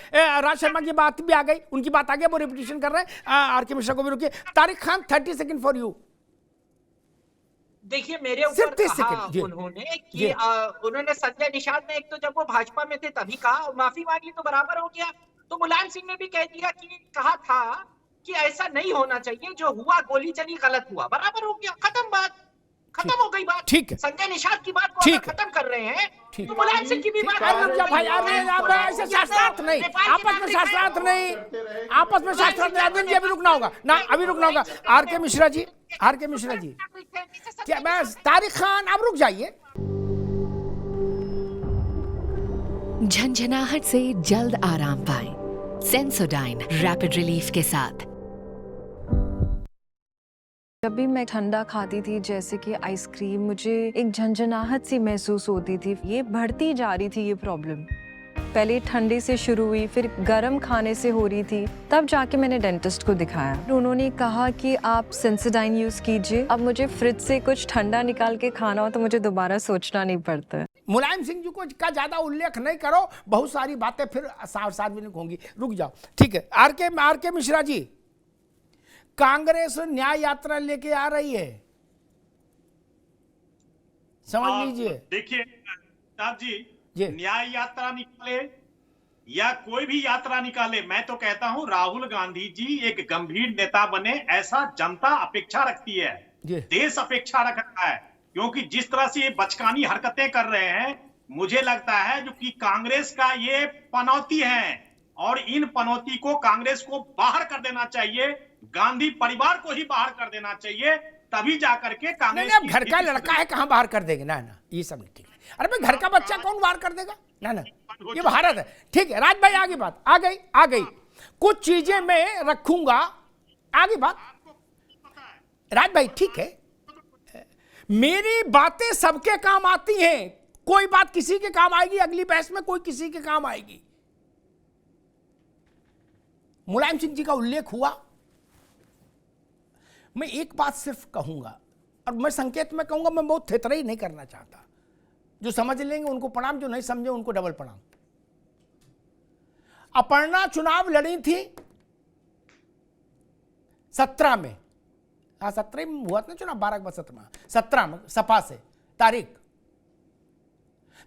राज शर्मा की बात भी आ गई, उनकी बात आ गई, वो रिपीटिशन कर रहे हैं। आर के मिश्रा को भी रोकिए। Tariq Khan 30 second for you. देखिए मेरे ऊपर कहा उन्होंने कि उन्होंने संजय निषाद ने एक तो जब वो भाजपा में थे तभी कहा और माफी मांगी तो बराबर हो गया। तो मुलायम सिंह ने भी कह दिया कि कहा था कि ऐसा नहीं होना चाहिए, जो हुआ गोली चली गलत हुआ, बराबर हो गया, खत्म बात, खत्म हो गई बात। ठीक है, संजय निषाद की बात को खत्म कर रहे हैं तो मुलायम सिंह की भी बात। ऐसे शास्त्रार्थ नहीं, आपस में शास्त्रार्थ नहीं, आपस में शास्त्रार्थ नहीं। अभी रुकना होगा ना, अभी रुकना होगा। आर के मिश्रा जी, आर के मिश्रा जी, क्या बस तारिक खान आप रुक जाइए। झंझनाहट से जल्द आराम पाएं सेंसोडाइन रैपिड रिलीफ के साथ। जब भी मैं ठंडा खाती थी जैसे कि आइसक्रीम, मुझे एक झंझनाहट सी महसूस होती थी। ये बढ़ती जा रही थी ये प्रॉब्लम। पहले ठंडे से शुरू हुई, फिर गर्म खाने से हो रही थी, तब जाके मैंने डेंटिस्ट को दिखाया। उन्होंने कहा कि आप सेंसोडाइन यूज कीजिए। अब मुझे फ्रिज से कुछ ठंडा निकाल के खाना हो तो मुझे दोबारा सोचना नहीं पड़ता है। मुलायम सिंह जी को का ज्यादा उल्लेख नहीं करो, बहुत सारी बातें फिर सार्वजनिक होंगी। रुक जाओ, ठीक है। आर के मिश्रा जी, कांग्रेस न्याय यात्रा लेके आ रही है, समझ लीजिए। देखिए साहब जी, न्याय यात्रा निकाले या कोई भी यात्रा निकाले, मैं तो कहता हूं राहुल गांधी जी एक गंभीर नेता बने, ऐसा जनता अपेक्षा रखती है, देश अपेक्षा रख रहा है। क्योंकि जिस तरह से ये बचकानी हरकतें कर रहे हैं, मुझे लगता है जो कि कांग्रेस का ये पनौती है और इन पनौती को कांग्रेस को बाहर कर देना चाहिए, गांधी परिवार को ही बाहर कर देना चाहिए, तभी जाकर के कांग्रेस। नहीं, घर का लड़का है, कहां बाहर कर देंगे? ना ना, ये सब नहीं ठीक है। अरे भाई, घर का बच्चा कौन बाहर कर देगा? ना ना, ये भारत है। ठीक है राज भाई, आगे बात आ गई। कुछ चीजें मैं रखूंगा, आगे बात राज भाई, ठीक है। मेरी बातें सबके काम आती हैं, कोई बात किसी के काम आएगी, अगली बहस में कोई किसी के काम आएगी। मुलायम सिंह जी का उल्लेख हुआ, मैं एक बात सिर्फ कहूंगा, और मैं संकेत में कहूंगा, मैं बहुत थेतराई नहीं करना चाहता। जो समझ लेंगे उनको प्रणाम, जो नहीं समझे उनको डबल प्रणाम। अपर्णा चुनाव लड़ी थी 17 में, हाँ 17 में हुआ था चुनाव, 12 के बाद 17 में सपा से तारीख।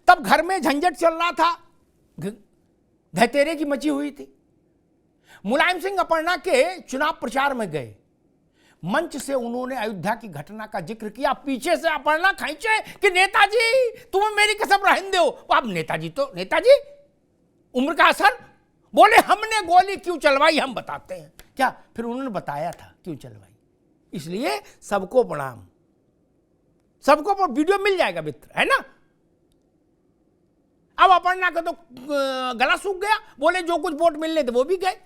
तब घर में झंझट चल रहा था, धतेरे की मची हुई थी। मुलायम सिंह अपर्णा के चुनाव प्रचार में गए, मंच से उन्होंने अयोध्या की घटना का जिक्र किया, पीछे से अपर्णा खींचे कि नेताजी तुम्हें मेरी कसम रहने दो। अब नेताजी उम्र का असर, बोले हमने गोली क्यों चलवाई हम बताते हैं। क्या फिर उन्होंने बताया था क्यों चलवाई। इसलिए सबको प्रणाम, सबको वीडियो मिल जाएगा मित्र, है ना। अब अपर्णा का तो गला सूख गया, बोले जो कुछ वोट मिलने थे वो भी गए।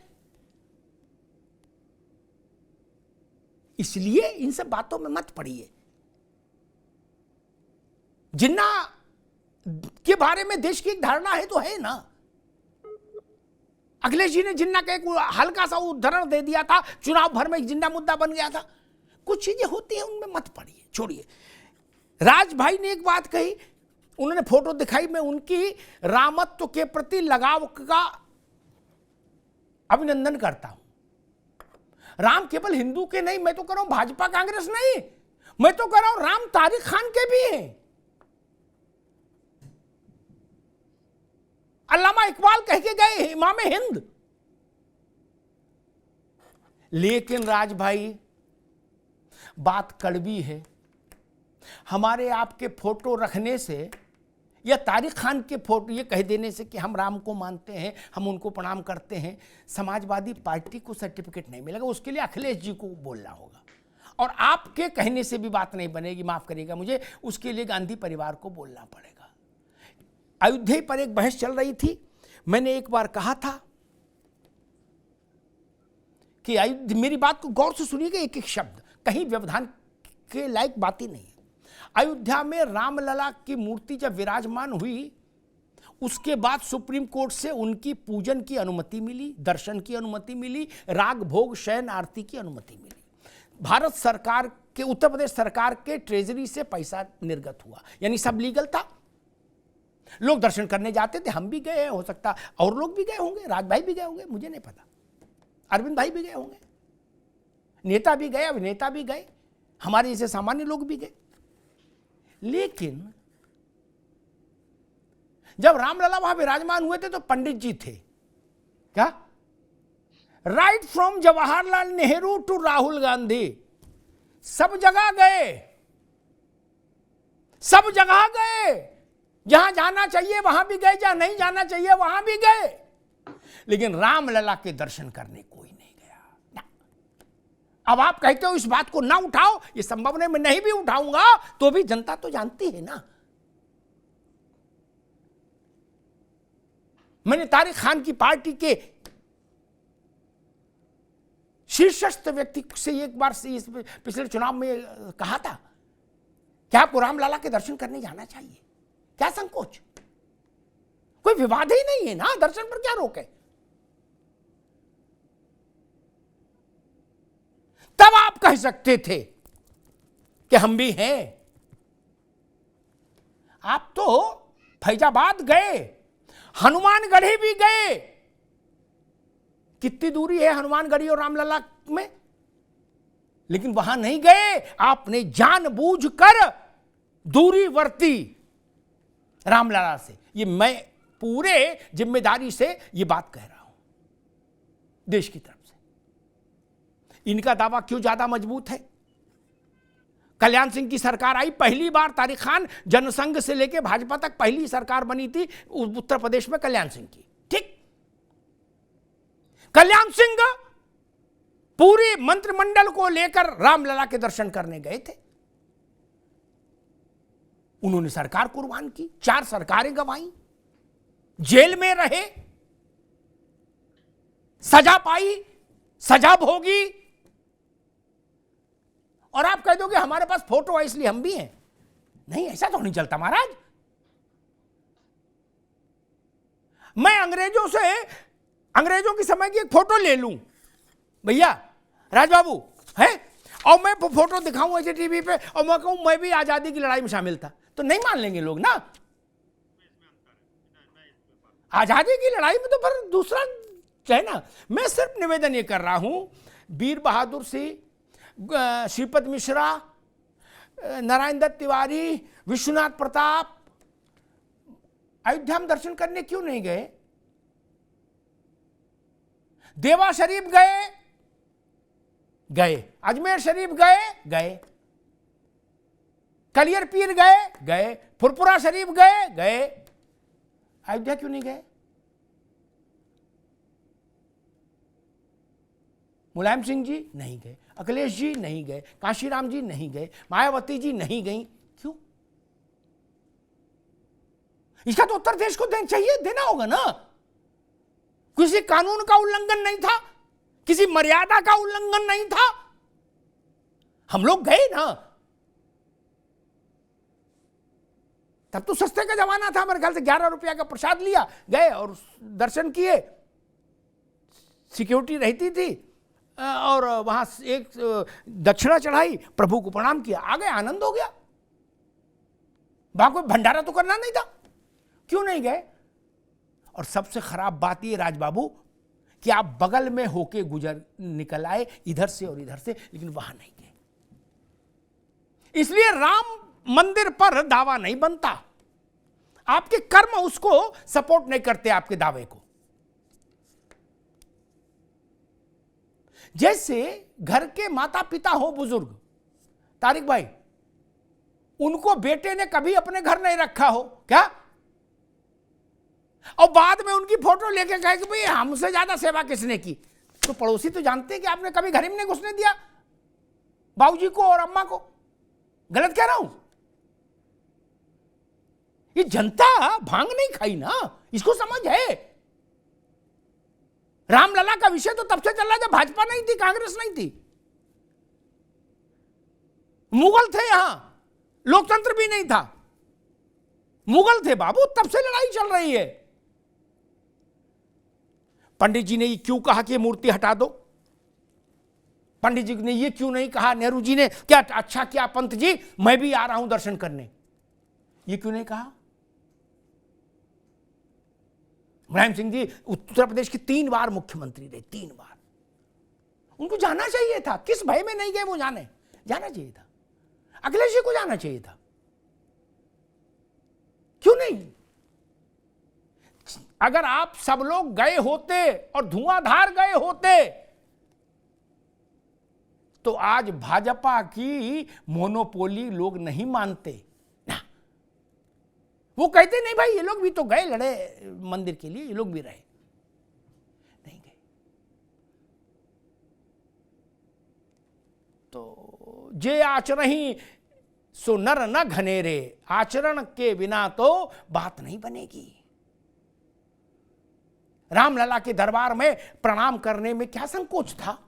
इसलिए इन सब बातों में मत पड़िए। जिन्ना के बारे में देश की एक धारणा है तो है ना। अखिलेश जी ने जिन्ना का एक हल्का सा उदाहरण दे दिया था, चुनाव भर में एक जिन्ना मुद्दा बन गया था। कुछ चीजें होती हैं, उनमें मत पड़िए, छोड़िए। राज भाई ने एक बात कही, उन्होंने फोटो दिखाई, मैं उनकी रामत्व के प्रति लगाव का अभिनंदन करता हूं। राम केवल हिंदू के नहीं, मैं तो कह रहा हूं भाजपा कांग्रेस नहीं, मैं तो कह रहा हूं राम तारिक खान के भी हैं। अल्लामा इकबाल कह के गए इमाम हिंद। लेकिन राज भाई बात कड़वी है। हमारे आपके फोटो रखने से या तारिक खान के फोटो ये कह देने से कि हम राम को मानते हैं, हम उनको प्रणाम करते हैं, समाजवादी पार्टी को सर्टिफिकेट नहीं मिलेगा। उसके लिए अखिलेश जी को बोलना होगा, और आपके कहने से भी बात नहीं बनेगी, माफ करिएगा मुझे, उसके लिए गांधी परिवार को बोलना पड़ेगा। अयोध्या पर एक बहस चल रही थी, मैंने एक बार कहा था कि मेरी बात को गौर से सुनिएगा, एक एक शब्द, कहीं व्यवधान के लायक बात ही नहीं है। अयोध्या में रामलला की मूर्ति जब विराजमान हुई, उसके बाद सुप्रीम कोर्ट से उनकी पूजन की अनुमति मिली, दर्शन की अनुमति मिली, राग भोग शयन आरती की अनुमति मिली। भारत सरकार कि उत्तर प्रदेश सरकार के ट्रेजरी से पैसा निर्गत हुआ, यानी सब लीगल था। लोग दर्शन करने जाते थे, हम भी गए, हो सकता और लोग भी गए होंगे, राज भाई भी गए होंगे, मुझे नहीं पता, अरविंद भाई भी गए होंगे, नेता भी गए, अभिनेता भी गए, हमारे जैसे सामान्य लोग भी गए। लेकिन जब रामलला वहां विराजमान हुए थे तो पंडित जी थे क्या? Right from Jawaharlal Nehru to Rahul Gandhi, सब जगह गए, सब जगह गए, जहां जाना चाहिए वहां भी गए, जहां नहीं जाना चाहिए वहां भी गए, लेकिन रामलला के दर्शन करने कोई नहीं गया ना। अब आप कहते हो इस बात को ना उठाओ, ये संभव नहीं, मैं नहीं भी उठाऊंगा तो भी जनता तो जानती है ना। मैंने तारिक खान की पार्टी के शीर्षस्थ व्यक्ति से एक बार से पिछले चुनाव में कहा था कि आपको रामलला के दर्शन करने जाना चाहिए, क्या संकोच, कोई विवाद ही नहीं है ना, दर्शन पर क्या रोक है। तब आप कह सकते थे कि हम भी हैं। आप तो फैजाबाद गए, हनुमानगढ़ी भी गए, कितनी दूरी है हनुमानगढ़ी और रामलला में, लेकिन वहां नहीं गए। आपने जानबूझकर दूरी वर्ती रामलला से। ये मैं पूरे जिम्मेदारी से ये बात कह रहा हूं देश की तरफ से। इनका दावा क्यों ज्यादा मजबूत है? कल्याण सिंह की सरकार आई, पहली बार तारिक खान जनसंघ से लेकर भाजपा तक पहली सरकार बनी थी उत्तर प्रदेश में कल्याण सिंह की, ठीक। कल्याण सिंह पूरी मंत्रिमंडल को लेकर रामलला के दर्शन करने गए थे। उन्होंने सरकार कुर्बान की, 4 सरकारें गंवाई, जेल में रहे, सजा पाई, सजा भोगी, और आप कह दोगे हमारे पास फोटो है इसलिए हम भी हैं। नहीं, ऐसा तो नहीं चलता महाराज। मैं अंग्रेजों के समय की एक फोटो ले लूं भैया राजबाबू है, और मैं फोटो दिखाऊं ऐसे टीवी पे और मैं कहूं मैं भी आजादी की लड़ाई में शामिल था, तो नहीं मान लेंगे लोग ना। आजादी की लड़ाई में तो फिर दूसरा है ना। मैं सिर्फ निवेदन ये कर रहा हूं, वीर बहादुर सिंह, श्रीपद मिश्रा, नारायण दत्त तिवारी, विश्वनाथ प्रताप अयोध्या में दर्शन करने क्यों नहीं गए? देवा शरीफ गए, अजमेर शरीफ गए, कलियर पीर गए, फुरपुरा शरीफ गए, अयोध्या क्यों नहीं गए? मुलायम सिंह जी नहीं गए, अखिलेश जी नहीं गए, काशीराम जी नहीं गए, मायावती जी नहीं गई, क्यों? इसका तो उत्तर देश को देना होगा ना। किसी कानून का उल्लंघन नहीं था, किसी मर्यादा का उल्लंघन नहीं था, हम लोग गए ना। तब तो सस्ते का जमाना था, मेरे ख्याल से 11 रुपया का प्रसाद लिया, गए और दर्शन किए, सिक्योरिटी रहती थी, और वहां एक दक्षिणा चढ़ाई, प्रभु को प्रणाम किया, आ गए, आनंद हो गया। वहां कोई भंडारा तो करना नहीं था, क्यों नहीं गए? और सबसे खराब बात ये राजबाबू कि आप बगल में होके निकल आए इधर से और इधर से, लेकिन वहां नहीं गए। इसलिए राम मंदिर पर दावा नहीं बनता, आपके कर्म उसको सपोर्ट नहीं करते, आपके दावे को। जैसे घर के माता पिता हो बुजुर्ग, तारिक भाई, उनको बेटे ने कभी अपने घर नहीं रखा हो क्या, और बाद में उनकी फोटो लेके कहे कि भाई हमसे ज्यादा सेवा किसने की, तो पड़ोसी तो जानते हैं कि आपने कभी घर में नहीं घुसने दिया बाबूजी को और अम्मा को। गलत कह रहा हूं? ये जनता भांग नहीं खाई ना, इसको समझ है। रामलला का विषय तो तब से चल रहा जब भाजपा नहीं थी, कांग्रेस नहीं थी, मुगल थे यहां, लोकतंत्र भी नहीं था, मुगल थे बाबू, तब से लड़ाई चल रही है। पंडित जी ने क्यों कहा कि मूर्ति हटा दो? पंडित जी ने ये क्यों नहीं कहा, नेहरू जी ने क्या अच्छा किया पंत जी मैं भी आ रहा हूं दर्शन करने, ये क्यों नहीं कहा? मुलायम सिंह जी उत्तर प्रदेश के 3 बार मुख्यमंत्री रहे, 3 बार। उनको जाना चाहिए था, किस भय में नहीं गए वो जाना चाहिए था। अखिलेश जी को जाना चाहिए था, क्यों नहीं? अगर आप सब लोग गए होते और धुआंधार गए होते तो आज भाजपा की मोनोपोली लोग नहीं मानते ना। वो कहते नहीं भाई ये लोग भी तो गए लड़े मंदिर के लिए, ये लोग भी रहे, नहीं गए। तो जे आचरही सो नर न घनेरे, आचरण के बिना तो बात नहीं बनेगी। रामलला के दरबार में प्रणाम करने में क्या संकोच था?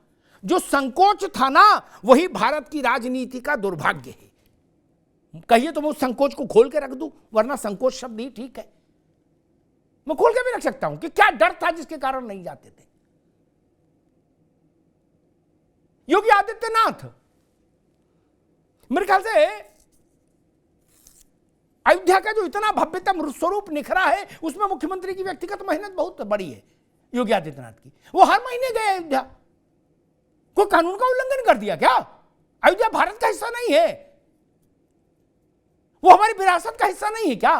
जो संकोच था ना वही भारत की राजनीति का दुर्भाग्य है। कहिए तो मैं उस संकोच को खोल के रख दूं, वरना संकोच शब्द ही ठीक है, मैं खोल के भी रख सकता हूं कि क्या डर था जिसके कारण नहीं जाते थे। योगी आदित्यनाथ मेरे ख्याल से अयोध्या का जो इतना भव्यतम स्वरूप निखरा है उसमें मुख्यमंत्री की व्यक्तिगत मेहनत बहुत बड़ी है योगी आदित्यनाथ की। वो हर महीने गए अयोध्या। कोई कानून का उल्लंघन कर दिया क्या? अयोध्या भारत का हिस्सा नहीं है, वो हमारी विरासत का हिस्सा नहीं है क्या?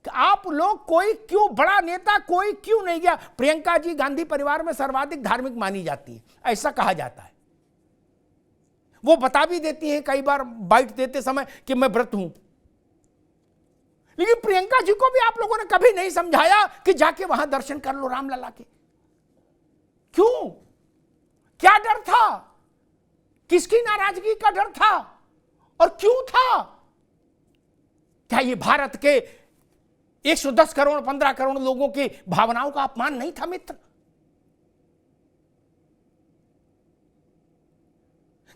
आप लोग कोई क्यों बड़ा नेता कोई क्यों नहीं गया? प्रियंका जी गांधी परिवार में सर्वाधिक धार्मिक मानी जाती है, ऐसा कहा जाता है। वो बता भी देती हैं कई बार बाइट देते समय कि मैं व्रत हूं, लेकिन प्रियंका जी को भी आप लोगों ने कभी नहीं समझाया कि जाके वहां दर्शन कर लो रामलला के। क्यों? क्या डर था? किसकी नाराजगी का डर था और क्यों था? क्या ये भारत के 110 करोड़ 15 करोड़ लोगों की भावनाओं का अपमान नहीं था मित्र?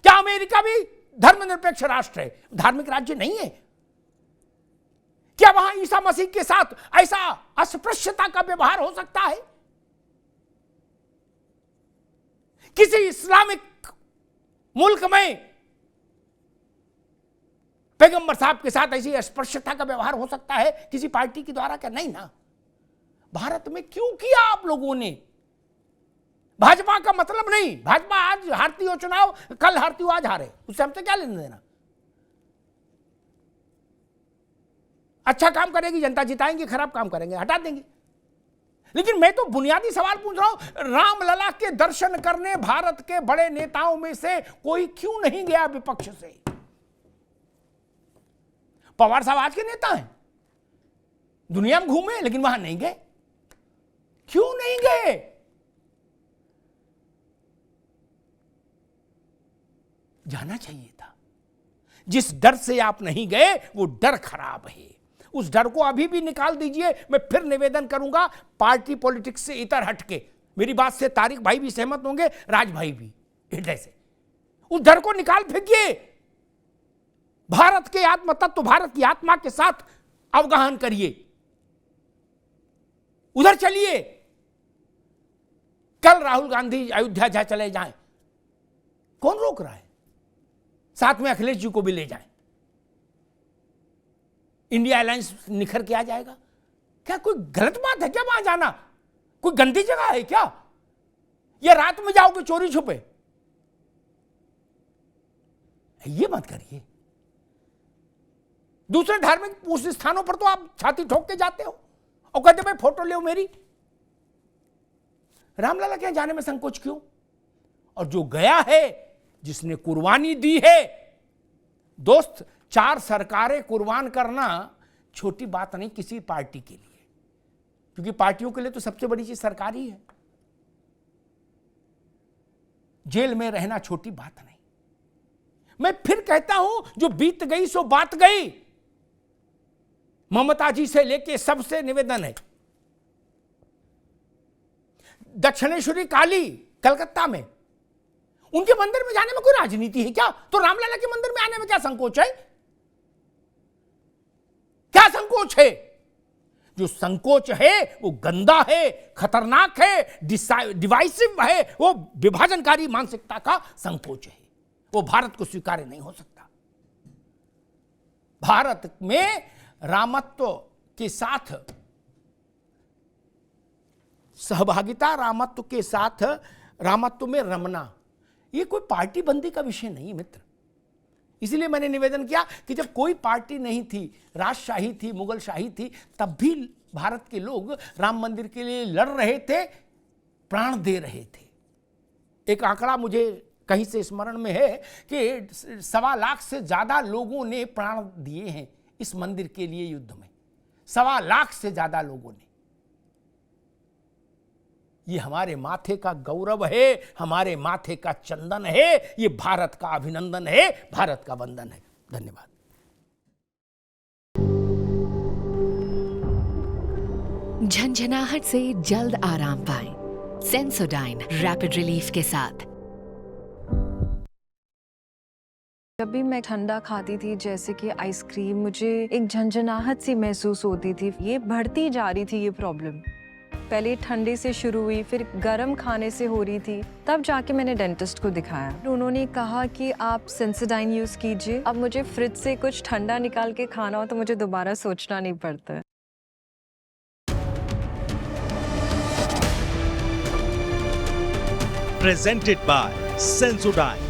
क्या अमेरिका भी धर्मनिरपेक्ष राष्ट्र है, धार्मिक राज्य नहीं है? क्या वहां ईसा मसीह के साथ ऐसा अस्पृश्यता का व्यवहार हो सकता है? किसी इस्लामिक मुल्क में पैगंबर साहब के साथ ऐसी अस्पृश्यता का व्यवहार हो सकता है किसी पार्टी के द्वारा? क्या नहीं ना। भारत में क्यों किया आप लोगों ने? भाजपा का मतलब नहीं, भाजपा आज हारती हो चुनाव, कल हारती हो आज हारे, उससे हमसे क्या लेना देना। अच्छा काम करेगी जनता जिताएंगे, खराब काम करेंगे हटा देंगे। लेकिन मैं तो बुनियादी सवाल पूछ रहा हूं, रामलला के दर्शन करने भारत के बड़े नेताओं में से कोई क्यों नहीं गया विपक्ष से? पवार साहब आज के नेता हैं, दुनिया में घूमे लेकिन वहां नहीं गए। क्यों नहीं गए? जाना चाहिए था। जिस डर से आप नहीं गए वो डर खराब है, उस डर को अभी भी निकाल दीजिए। मैं फिर निवेदन करूंगा पार्टी पॉलिटिक्स से इतर हटके, मेरी बात से तारिक भाई भी सहमत होंगे, राज भाई भी, हृदय से उस डर को निकाल फेंकिए। भारत के आत्म तत्व, भारत की आत्मा के साथ अवगाहन करिए, उधर चलिए। कल राहुल गांधी अयोध्या जा चले जाएं, कौन रोक रहा है? साथ में अखिलेश जी को भी ले जाएं, इंडिया अलायंस निखर के आ जाएगा। क्या कोई गलत बात है क्या वहां जाना? कोई गंदी जगह है क्या? या रात में जाओगे चोरी छुपे? ये मत करिए। दूसरे धार्मिक उस स्थानों पर तो आप छाती ठोक के जाते हो और कहते भाई फोटो ले मेरी। रामलला के जाने में संकोच क्यों? और जो गया है, जिसने कुर्बानी दी है, दोस्त 4 सरकारें कुर्बान करना छोटी बात नहीं किसी पार्टी के लिए, क्योंकि पार्टियों के लिए तो सबसे बड़ी चीज सरकार ही है। जेल में रहना छोटी बात नहीं। मैं फिर कहता हूं, जो बीत गई सो बात गई। ममता जी से लेके सबसे निवेदन है, दक्षिणेश्वरी काली कलकत्ता में, उनके मंदिर में जाने में कोई राजनीति है क्या? तो रामलला के मंदिर में आने में क्या संकोच है? क्या संकोच है? जो संकोच है वो गंदा है, खतरनाक है, डिवाइसिव है, वो विभाजनकारी मानसिकता का संकोच है, वो भारत को स्वीकार्य नहीं हो सकता। भारत में रामत्व के साथ सहभागिता, रामत्व के साथ रामत्व में रमना, ये कोई पार्टी बंदी का विषय नहीं मित्र। इसलिए मैंने निवेदन किया कि जब कोई पार्टी नहीं थी, राजशाही थी, मुगल शाही थी, तब भी भारत के लोग राम मंदिर के लिए लड़ रहे थे, प्राण दे रहे थे। एक आंकड़ा मुझे कहीं से स्मरण में है कि 1.25 लाख से ज्यादा लोगों ने प्राण दिए हैं इस मंदिर के लिए युद्ध में, 1.25 लाख से ज्यादा लोगों ने। ये हमारे माथे का गौरव है, हमारे माथे का चंदन है, ये भारत का अभिनंदन है, भारत का वंदन है। धन्यवाद। झंझनाहट से जल्द आराम पाएं। सेंसोडाइन रैपिड रिलीफ के साथ। जब भी मैं ठंडा खाती थी, जैसे कि आइसक्रीम, मुझे एक झंझनाहट सी महसूस होती थी। ये बढ़ती जा रही थी ये प्रॉब्लम। पहले ठंडे से शुरू हुई, फिर गर्म खाने से हो रही थी, तब जाके मैंने डेंटिस्ट को दिखाया। उन्होंने कहा कि आप सेंसोडाइन यूज़ कीजिए। अब मुझे फ्रिज से कुछ ठंडा निकाल के खाना हो तो मुझे दोबारा सोचना नहीं पड़ता है। Presented by Sensodyne.